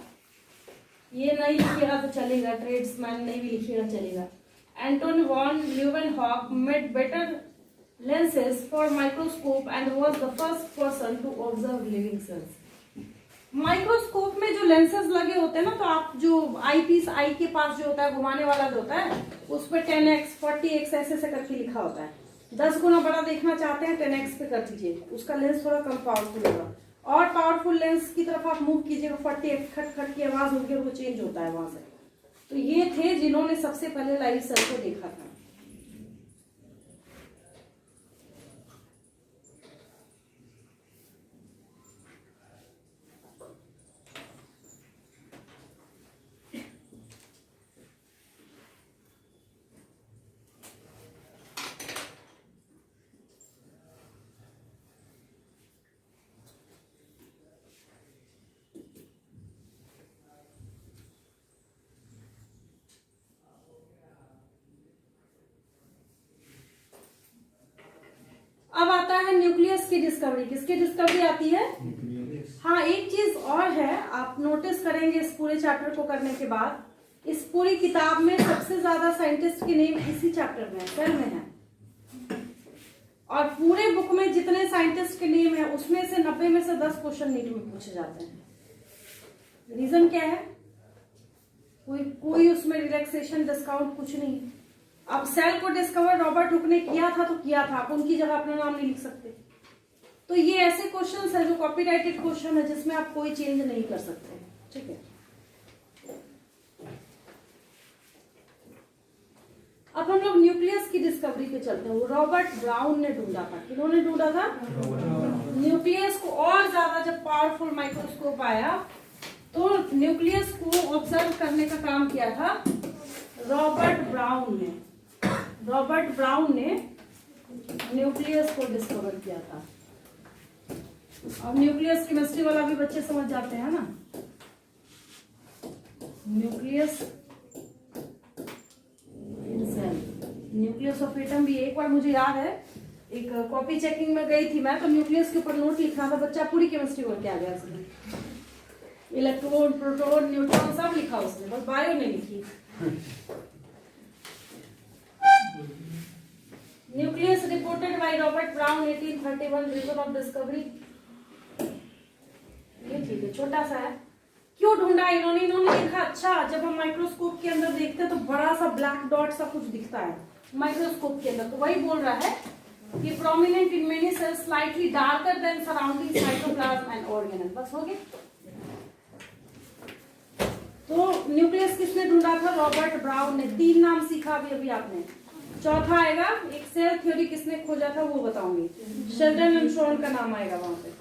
ये नहीं लिखिएगा तो चलेगा, ट्रेड्समैन नहीं भी लिखिएगा चलेगा। Antony von Leeuwenhoek made better lenses for microscope and was the first person to observe living cells। Microscope में जो लेंसेज लगे होते हैं ना, तो आप जो आई पीस, आई के पास जो होता है घुमाने वाला जो होता है, उस पर 10x 40x ऐसे ऐसे करके लिखा होता है। 10 गुना बड़ा देखना चाहते हैं 10x पे कर दीजिए, उसका लेंस थोड़ा कम पावरफुल होगा। और पावरफुल लेंस की तरफ आप मूव कीजिएगा, 40x खट खट की आवाज होगी, वो चेंज होता है वहां से। तो ये थे जिन्होंने सबसे पहले लाइव सेल को देखा था। अब आता है न्यूक्लियस की डिस्कवरी। किसकी डिस्कवरी आती है? हाँ, एक चीज और है, आप नोटिस करेंगे इस पूरे चैप्टर को करने के बाद, इस पूरी किताब में सबसे ज्यादा साइंटिस्ट के नेम इसी चैप्टर में, सेल में है। और पूरे बुक में जितने साइंटिस्ट के नेम है उसमें से 90 में से 10 क्वेश्चन नीट में पूछे जाते हैं। रीजन क्या है? कोई उसमें रिलैक्सेशन डिस्काउंट कुछ नहीं। अब सेल को डिस्कवर रॉबर्ट हुक ने किया था तो किया था, आप उनकी जगह अपना नाम नहीं लिख सकते। तो ये ऐसे क्वेश्चंस है जो कॉपीराइटेड क्वेश्चन है, जिसमें आप कोई चेंज नहीं कर सकते। ठीक है, अब हम लोग न्यूक्लियस की डिस्कवरी पे चलते हैं। वो रॉबर्ट ब्राउन ने ढूंढा था। किन्होंने ढूंढा था? न्यूक्लियस को। और ज्यादा जब पावरफुल माइक्रोस्कोप आया तो न्यूक्लियस को ऑब्जर्व करने का काम किया था रॉबर्ट ब्राउन ने। रॉबर्ट ब्राउन ने न्यूक्लियस को डिस्कवर किया था। अब न्यूक्लियस केमिस्ट्री वाला भी बच्चे समझ जाते हैं ना। Nucleus in cell, nucleus of atom भी एक बार मुझे याद है, एक कॉपी चेकिंग में गई थी मैं, तो न्यूक्लियस के ऊपर नोट लिखना था, बच्चा पूरी केमिस्ट्री करके आ गया उसने। इलेक्ट्रॉन, प्रोटॉन, न्यूट्रॉन सब लिखा उसने, बस बायो नहीं लिखी। Nucleus reported by Robert Brown 1831, region of discovery. ये ठीक है, छोटा सा है। क्यों ढूंढा इन्होंने? इन्होंने देखा, अच्छा जब हम माइक्रोस्कोप के अंदर देखते हैं तो बड़ा सा ब्लैक डॉट सा कुछ दिखता है माइक्रोस्कोप के अंदर, तो वही बोल रहा है कि prominent in many cells, slightly darker than surrounding cytoplasm and organelle. बस हो गया। तो न्यूक्लियस किसने ढूंढा था? रॉबर्ट ब्राउन ने। 3 नाम सीखा अभी आपने। चौथा आएगा, एक सेल थ्योरी किसने खोजा था वो बताऊंगी, शेल्डन एंड शॉन का नाम आएगा वहां पे।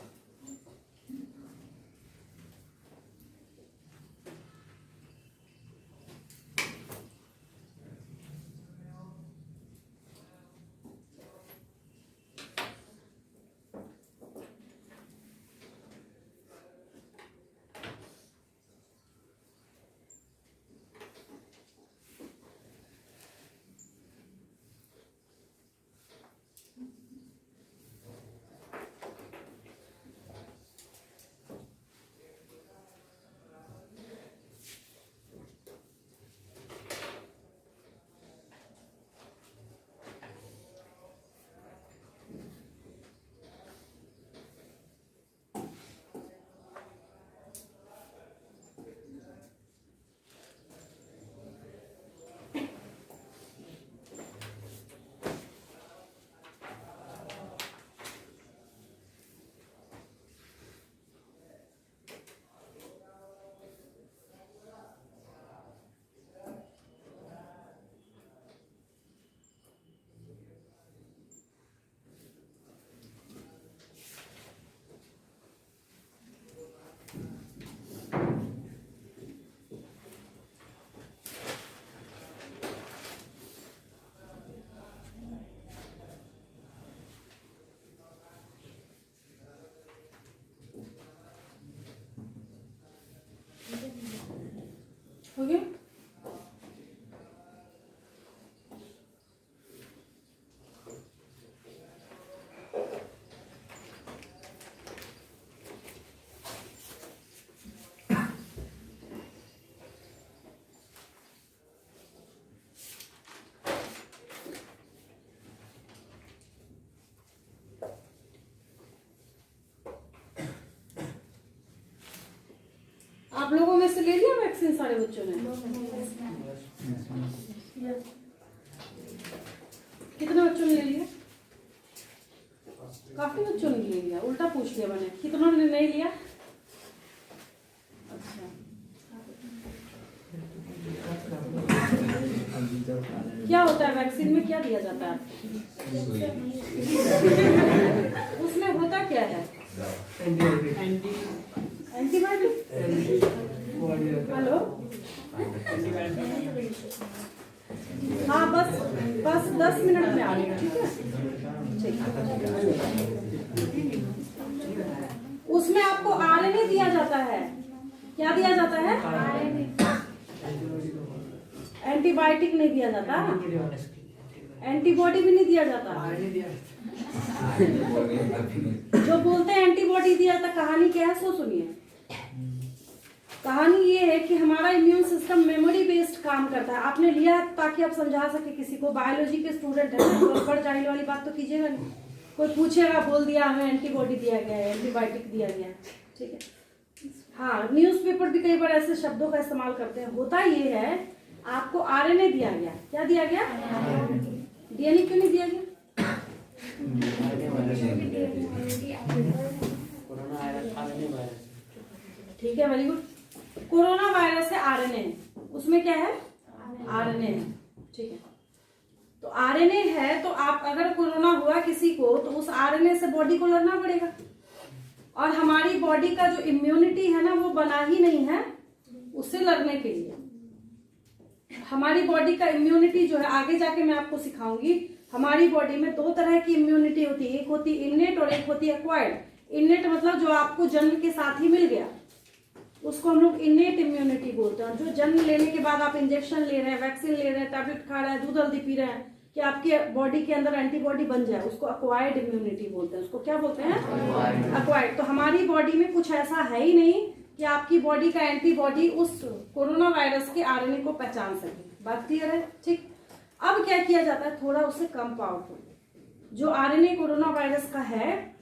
में से ले लिया वैक्सीन सारे बच्चों ने? कितने बच्चों ने ले लिया? काफी बच्चों ने ले लिया। उल्टा पूछ लिया मैंने, कितनों ने नहीं लिया? अच्छा, क्या होता है वैक्सीन में, क्या दिया जाता है? उसमें होता क्या है? एंटीबायोटिक। हेलो, हाँ बस 10 मिनट में आ रही हूँ, ठीक है? उसमें आपको आरएनए दिया जाता है। क्या दिया जाता है? एंटीबायोटिक नहीं दिया जाता, एंटीबॉडी भी नहीं दिया जाता। जो बोलते हैं एंटीबॉडी दिया जाता, कहानी क्या है सो सुनिए। कहानी ये है कि हमारा इम्यून सिस्टम मेमोरी बेस्ड काम करता है। आपने लिया ताकि आप समझा सके किसी को। बायोलॉजी के स्टूडेंट है, बड़ जाहिल वाली बात तो कीजिएगा नहीं। कोई पूछेगा, बोल दिया हमें एंटीबॉडी दिया गया है, एंटीबायोटिक दिया गया है, ठीक है। हाँ, न्यूज़पेपर भी कई बार ऐसे शब्दों का इस्तेमाल करते हैं। होता ये है, आपको आरएनए दिया गया। क्या दिया गया? डीएनए क्यों नहीं दिया गया? ठीक है, वेरी गुड। कोरोना वायरस है आरएनए, उसमें क्या है? आरएनए है, ठीक है। तो आरएनए है, तो आप अगर कोरोना हुआ किसी को तो उस आरएनए से बॉडी को लड़ना पड़ेगा। और हमारी बॉडी का जो इम्यूनिटी है ना, वो बना ही नहीं है उससे लड़ने के लिए। हमारी बॉडी का इम्यूनिटी जो है, आगे जाके मैं आपको सिखाऊंगी। हमारी बॉडी में 2 तरह की इम्यूनिटी होती है, एक होती है इननेट और एक होती है एक्वायर्ड। इननेट मतलब जो आपको जन्म के साथ ही मिल गया, उसको हम लोग इननेट इम्यूनिटी बोलते हैं। जो जन्म लेने के बाद आप इंजेक्शन ले रहे हैं, वैक्सीन ले रहे हैं, टैबलेट खा रहे हैं, दूध हल्दी पी रहे हैं कि आपके बॉडी के अंदर एंटीबॉडी बन जाए, उसको एक्वायर्ड इम्यूनिटी बोलते हैं। उसको क्या बोलते हैं? एक्वायर्ड। तो हमारी बॉडी में कुछ ऐसा है ही नहीं कि आपकी बॉडी का एंटीबॉडी उस कोरोना वायरस के आरएनए को पहचान सके। बात क्लियर है? ठीक। अब क्या किया जाता है, थोड़ा उससे कम पावरफुल जो आरएनए कोरोना वायरस का है,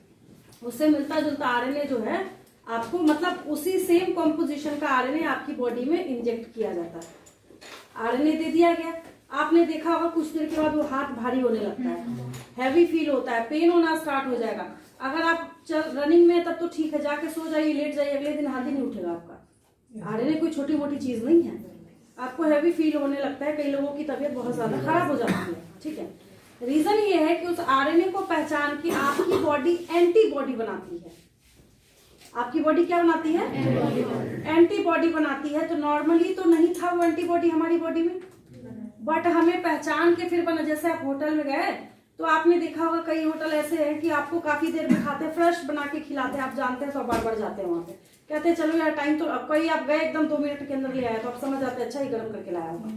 उससे मिलता जुलता आरएनए जो है आपको, मतलब उसी सेम कॉम्पोजिशन का आरएनए आपकी बॉडी में इंजेक्ट किया जाता है। आरएनए दे दिया गया, आपने देखा होगा कुछ देर के बाद वो हाथ भारी होने लगता है, हैवी फील होता है, पेन होना स्टार्ट हो जाएगा। अगर आप रनिंग में तब तो ठीक है, जाके सो जाइए, लेट जाइए, अगले दिन हाथ ही नहीं उठेगा आपका। आरएनए कोई छोटी मोटी चीज नहीं है। आपको हैवी फील होने लगता है, कई लोगों की तबीयत बहुत ज्यादा खराब हो जाती है, ठीक है। रीजन ये है कि उस आरएनए को पहचान के आपकी बॉडी एंटीबॉडी बनाती है। आपकी बॉडी क्या बनाती है? एंटीबॉडी बनाती है। तो नॉर्मली तो नहीं था वो एंटीबॉडी हमारी बॉडी में, बट हमें पहचान के फिर बना। जैसे आप होटल में गए तो आपने देखा होगा कई होटल ऐसे हैं कि आपको काफी देर में खाते, फ्रेश बना के खिलाते हैं, आप जानते हैं तो बार बार जाते हैं वहां पे, कहते हैं चलो यार टाइम तो। अब कोई आप गए एकदम 2 मिनट के अंदर ले आया तो आप समझ जाते हैं अच्छा ही गर्म करके लाया होगा।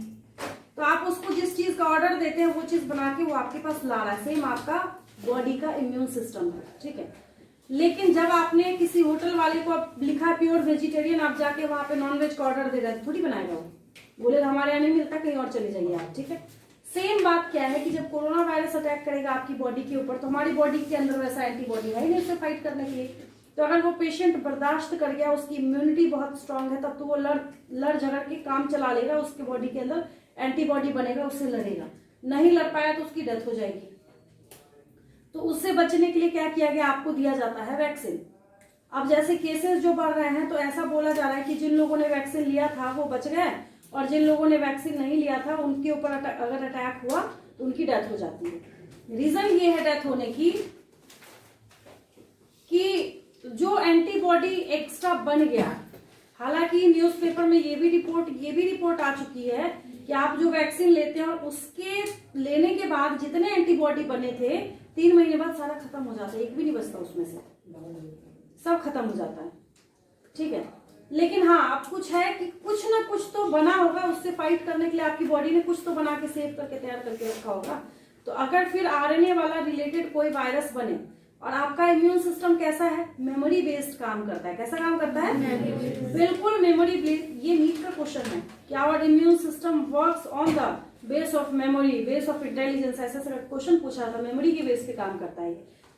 तो आप उसको जिस चीज का ऑर्डर देते हैं वो चीज बना के वो आपके पास ला रहा है। सेम आपका बॉडी का इम्यून सिस्टम है, ठीक है। लेकिन जब आपने किसी होटल वाले को लिखा प्योर वेजिटेरियन, आप जाके वहां पे नॉनवेज का ऑर्डर दे रहे हैं, थोड़ी बनाएगा वो, बोले हमारे यहाँ नहीं मिलता, कहीं और चले जाइए आप, ठीक है। सेम बात क्या है कि जब कोरोना वायरस अटैक करेगा आपकी बॉडी के ऊपर, तो हमारी बॉडी के अंदर वैसा एंटीबॉडी है ही नहीं उससे फाइट करने के लिए। तो अगर वो पेशेंट बर्दाश्त कर गया, उसकी इम्यूनिटी बहुत स्ट्रांग है, तब तो वो लड़ झगड़ के काम चला लेगा, उसके बॉडी के अंदर एंटीबॉडी बनेगा, उससे लड़ेगा। नहीं लड़ पाया तो उसकी डेथ हो जाएगी। तो उससे बचने के लिए क्या किया गया, आपको दिया जाता है वैक्सीन। अब जैसे केसेस जो बढ़ रहे हैं तो ऐसा बोला जा रहा है कि जिन लोगों ने वैक्सीन लिया था वो बच गए, और जिन लोगों ने वैक्सीन नहीं लिया था उनके ऊपर अगर अटैक हुआ तो उनकी डेथ हो जाती है। रीजन ये है डेथ होने की कि जो एंटीबॉडी एक्स्ट्रा बन गया। हालांकि न्यूज़पेपर में ये भी रिपोर्ट आ चुकी है कि आप जो वैक्सीन लेते हैं और उसके लेने के बाद जितने एंटीबॉडी बने थे 3 महीने बाद सारा खत्म हो जाता है, एक भी नहीं बचता उसमें से, सब खत्म हो जाता है, ठीक है। लेकिन हाँ, अब कुछ है कि कुछ ना कुछ तो बना होगा उससे फाइट करने के लिए, आपकी बॉडी ने कुछ तो बना के सेव करके तैयार करके रखा होगा। तो अगर फिर आरएनए वाला रिलेटेड कोई वायरस बने, और आपका इम्यून सिस्टम कैसा है, मेमोरी बेस्ड काम करता है। कैसा काम करता है? बिल्कुल मेमोरी बेस्ड। ये नीट का क्वेश्चन है कि our immune system works on the base of memory, base of intelligence, ऐसा क्वेश्चन पूछा था। मेमोरी के बेस पे काम करता है।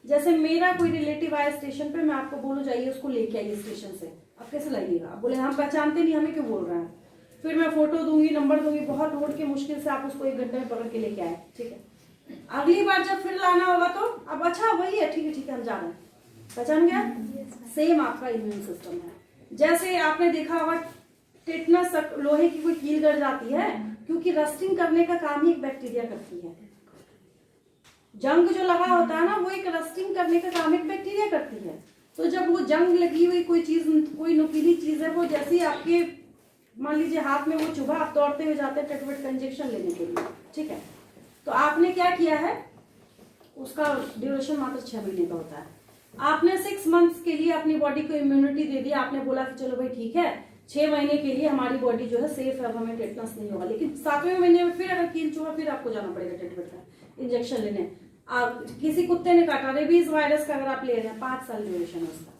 जैसे मेरा कोई रिलेटिव आया स्टेशन पे, मैं आपको बोलूँ जाइए उसको लेके आइए स्टेशन से, अब कैसे लगेगा? आप बोले हम पहचानते नहीं, हमें क्यों बोल रहे हैं? फिर मैं फोटो दूंगी, नंबर दूंगी, बहुत ढूंढ के मुश्किल से आप उसको 1 घंटे में पकड़ के लेके आए, ठीक है। अगली बार जब फिर लाना होगा तो अब अच्छा वही है, ठीक है हम जा रहे हैं, पहचान गया? सेम आपका इम्यून सिस्टम है। जैसे आपने देखा होगा टेटनस, लोहे की कोई कील गड़ जाती है, क्योंकि रस्टिंग करने का काम ही एक बैक्टीरिया करती है। जंग जो लगा होता है ना, वो एक रस्टिंग करने का काम एक बैक्टीरिया करती है। तो जब वो जंग लगी हुई कोई चीज, कोई नुकीली चीज है, वो जैसे ही आपके मान लीजिए हाथ में वो चुभा, आप दौड़ते हुए जाते हैं टेटवेट का इंजेक्शन लेने के लिए, ठीक है। तो आपने क्या किया है, उसका ड्यूरेशन मात्र 6 महीने का होता है। आपने 6 मंथ्स के लिए अपनी बॉडी को इम्यूनिटी दे दी, आपने बोला कि चलो भाई ठीक है 6 महीने के लिए हमारी बॉडी जो है सेफ है, हमें टेटनस नहीं होगा। लेकिन 7वें महीने में फिर अगर कील चुभा, फिर आपको जाना पड़ेगा टेटवेट का इंजेक्शन लेने। किसी कुत्ते ने काटा, रेबीज वायरस का अगर आप ले रहे हैं, 5 साल ड्यूरेशन है उसका,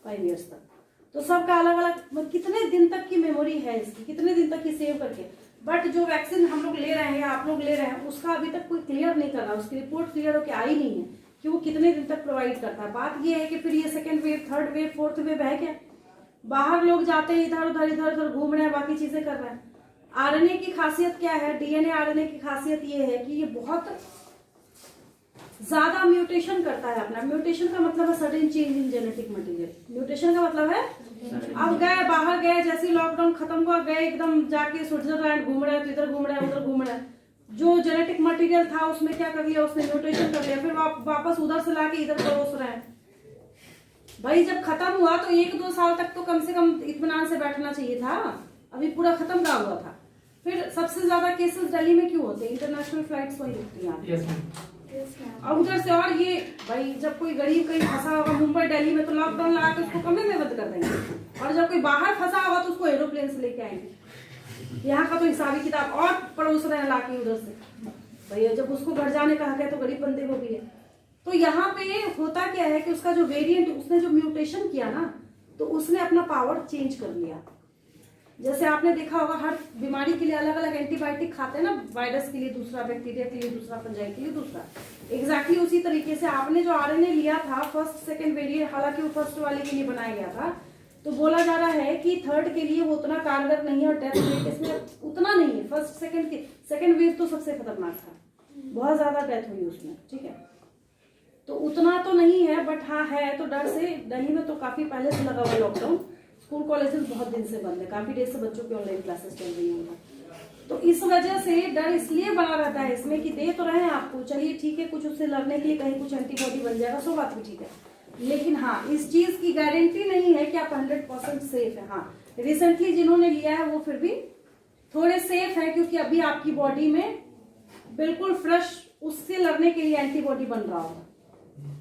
5 ईयर्स तक। तो सबका अलग अलग कितने दिन तक की मेमोरी है इसकी, कितने दिन तक की सेव करके। बट जो वैक्सीन हम लोग ले रहे हैं या आप लोग ले रहे हैं, उसका अभी तक कोई क्लियर नहीं कर रहा, उसकी रिपोर्ट क्लियर होकर आई नहीं है कि वो कितने दिन तक प्रोवाइड करता है। बात ये है कि फिर ये 2nd wave, 3rd wave, 4th wave है क्या? बाहर लोग जाते हैं इधर उधर घूम रहे हैं, बाकी चीजें कर रहे हैं। आरएनए की खासियत क्या है, डीएनए आरएनए की खासियत ये है कि ये बहुत ज्यादा म्यूटेशन करता है अपना। म्यूटेशन का मतलब है sudden change in genetic material. Mutation का मतलब है अब गए बाहर गए, जैसे लॉकडाउन खत्म हुआ, गए एकदम जाके स्विट्जरलैंड घूम रहे हैं, तो इधर घूम रहे हैं, उधर घूम रहे हैं। जो जेनेटिक मटेरियल था उसमें क्या कर लिया उसने, म्यूटेशन कर लिया, फिर वापस उधर से लाके इधर परोस रहे हैं। भाई जब खत्म हुआ तो 1-2 साल तक तो कम से कम इत्मीनान से बैठना चाहिए था, अभी पूरा खत्म का हुआ था। फिर सबसे ज्यादा केसेस दिल्ली में क्यों होते हैं? इंटरनेशनल फ्लाइट्स वही रुकती हैं। और उधर से, और ये भाई जब कोई गरीब कहीं फंसा होगा मुंबई दिल्ली में, तो लॉकडाउन लगा के उसको कमरे में बंद कर देंगे, और जब कोई बाहर फंसा होगा तो उसको एरोप्लेन से लेके आएंगे। यहाँ का तो हिसाबी किताब और पड़ोस रहे ला के उधर से। भैया जब उसको घर जाने का हक है तो गरीब बंदे को भी है। तो यहाँ पे होता क्या है कि उसका जो वेरिएंट, उसने जो म्यूटेशन किया ना, तो उसने अपना पावर चेंज कर लिया। जैसे आपने देखा होगा हर बीमारी के लिए अलग अलग एंटीबायोटिक खाते हैं ना, वायरस के लिए दूसरा, बैक्टीरिया के लिए दूसरा, फंजाई के लिए दूसरा। एग्जैक्टली उसी तरीके से आपने जो आरएनए लिया था 1st 2nd वेरिएंट, हालांकि वो 1st वाले के लिए बनाया गया था, तो बोला जा रहा है कि 3rd के लिए वो उतना कारगर नहीं है, और डेथ रेट इसमें उतना नहीं है। 1st 2nd के 2nd वेव तो सबसे खतरनाक था, बहुत ज्यादा डेथ हुई उसमें, ठीक है। तो उतना तो नहीं है, बट हाँ है। तो डर से दिल्ली में तो काफी पहले से लगा हुआ लॉकडाउन, स्कूल कॉलेजेस बहुत दिन से बंद है, काफी देर से बच्चों की ऑनलाइन क्लासेस चल रही हैं। तो इस वजह से डर इसलिए बना रहता है इसमें कि दे तो रहे हैं आपको, चलिए ठीक है, कुछ उससे लड़ने के लिए कहीं कुछ एंटीबॉडी बन जाएगा, सो बात भी ठीक है। लेकिन हाँ, इस चीज की गारंटी नहीं है कि आप 100% सेफ है। हाँ, रिसेंटली जिन्होंने लिया है वो फिर भी थोड़े सेफ है, क्योंकि अभी आपकी बॉडी में बिल्कुल फ्रेश उससे लड़ने के लिए एंटीबॉडी बन रहा होगा।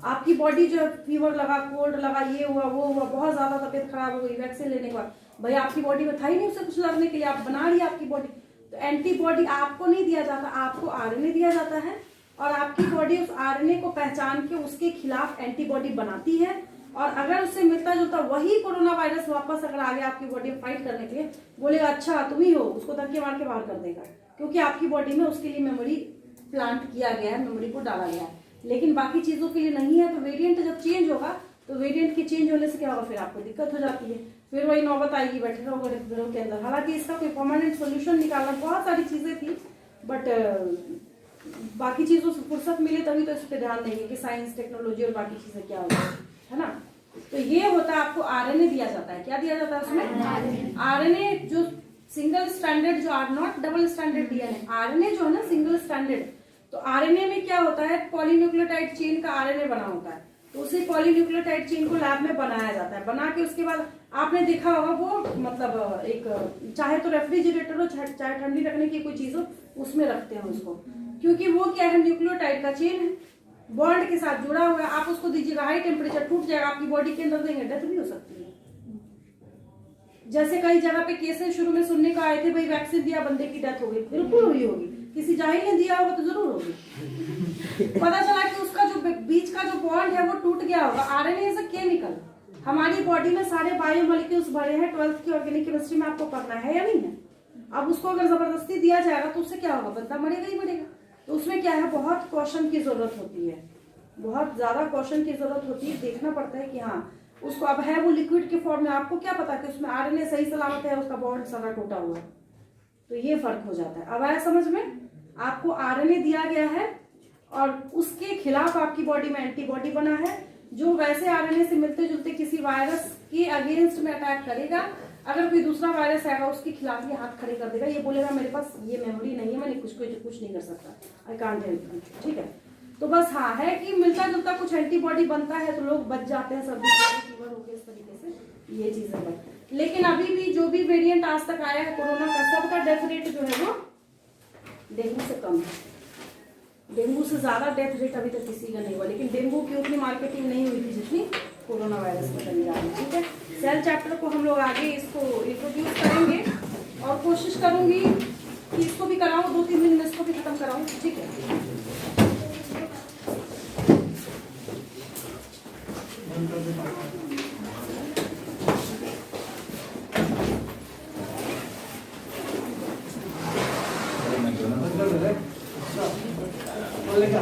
आपकी बॉडी जो फीवर लगा, कोल्ड लगा, ये हुआ वो हुआ, बहुत ज्यादा तबीयत खराब हो गई वैक्सीन लेने के बाद, भाई आपकी बॉडी में था ही नहीं उससे कुछ लड़ने के लिए, आप बना रही आपकी बॉडी। तो एंटीबॉडी आपको नहीं दिया जाता, आपको आरएनए दिया जाता है, और आपकी बॉडी उस आरएनए को पहचान के उसके खिलाफ एंटीबॉडी बनाती है। और अगर उससे मिलता जुलता वही कोरोना वायरस वापस अगर आ गया आपकी बॉडी में फाइट करने के लिए, बोलेगा अच्छा तुम ही हो, उसको धक्के मार के बाहर कर देगा, क्योंकि आपकी बॉडी में उसके लिए मेमोरी प्लांट किया गया है, मेमोरी को डाला गया है। लेकिन बाकी चीजों के लिए नहीं है। तो वेरिएंट जब चेंज होगा, तो वेरिएंट के चेंज होने से क्या होगा, फिर आपको दिक्कत हो जाती है, फिर वही नौबत आएगी, बैठे रहोगे घरों के अंदर। हालांकि इसका कोई परमानेंट सोल्यूशन निकालना, बहुत सारी चीजें थी, बट बाकी चीजों से फुर्सत मिले तभी तो इस पर ध्यान देंगे कि साइंस, टेक्नोलॉजी और बाकी चीजें क्या होती है ना। तो ये होता है, आपको आरएनए दिया जाता है। क्या दिया जाता है उसमें? आरएनए जो सिंगल स्टैंडर्ड, जो are not double stranded DNA, RNA जो है ना सिंगल स्टैंडर्ड। तो आरएनए में क्या होता है, पॉलीन्यूक्लियोटाइड चेन का आरएनए बना होता है, तो उसी पॉलीन्यूक्लियोटाइड चेन को लैब में बनाया जाता है। बना के उसके बाद आपने देखा होगा वो मतलब एक चाहे तो रेफ्रिजरेटर हो, चाहे ठंडी रखने की कोई चीज हो, उसमें रखते हैं उसको, क्योंकि वो क्या है, न्यूक्लियोटाइड का चेन है, बॉन्ड के साथ जुड़ा हुआ है। आप उसको दीजिएगा, हाई टेम्परेचर टूट जाएगा, आपकी बॉडी के अंदर देंगे, डेथ भी हो सकती है। जैसे कई जगह पे केसेस शुरू में सुनने को आए थे, भाई वैक्सीन दिया बंदे की डेथ हो गई, बिल्कुल हुई होगी, किसी जाहिल ने दिया होगा तो जरूर होगी। पता चला कि उसका जो बीच का जो बॉन्ड है वो टूट गया होगा। आरएनए इज अ केमिकल, हमारी बॉडी में सारे बायोमोलिक्यूल्स भरे हैं, 12th की ऑर्गेनिक केमिस्ट्री में आपको पढ़ना है या नहीं है। अब उसको अगर जबरदस्ती दिया जाएगा तो उससे क्या होगा, बंदा मरेगा ही मरेगा। तो उसमें क्या है, बहुत कॉशन की जरूरत होती है, बहुत ज्यादा कॉशन की जरूरत होती है, देखना पड़ता है कि हाँ उसको अब है वो लिक्विड के फॉर्म में, आपको क्या पता कि उसमें आरएनए सही सलामत है, उसका बॉन्ड सारा टूटा हुआ है, तो ये फर्क हो जाता है। अब आया समझ में, आपको आरएनए दिया गया है और उसके खिलाफ आपकी बॉडी में एंटीबॉडी बना है जो वैसे आरएनए से मिलते जुलते किसी वायरस के अगेंस्ट में अटैक करेगा। अगर कोई दूसरा वायरस आएगा उसके खिलाफ ये हाथ खड़े कर देगा, ये बोलेगा मेरे पास ये मेमोरी नहीं है, मैंने कुछ नहीं कर सकता, आई कांट हेल्प। ठीक है, तो बस हाँ है कि मिलता जुलता कुछ एंटीबॉडी बनता है तो लोग बच जाते हैं, सर्दी फीवर हो गया, इस तरीके से ये चीजें है। लेकिन अभी भी जो भी वेरिएंट आज तक आया है कोरोना का, सबका डेथ रेट जो है वो डेंगू से कम है। डेंगू से ज्यादा डेथ रेट अभी तक किसी का नहीं हुआ, लेकिन डेंगू की उतनी मार्केटिंग नहीं हुई थी जितनी कोरोना वायरस में करी जा रही है। ठीक है, सेल चैप्टर को हम लोग आगे इसको इंट्रोड्यूस करेंगे और कोशिश करूंगी कि इसको भी कराऊं, 2-3 दिन में इसको भी खत्म कराऊं। ठीक है, बोलेगा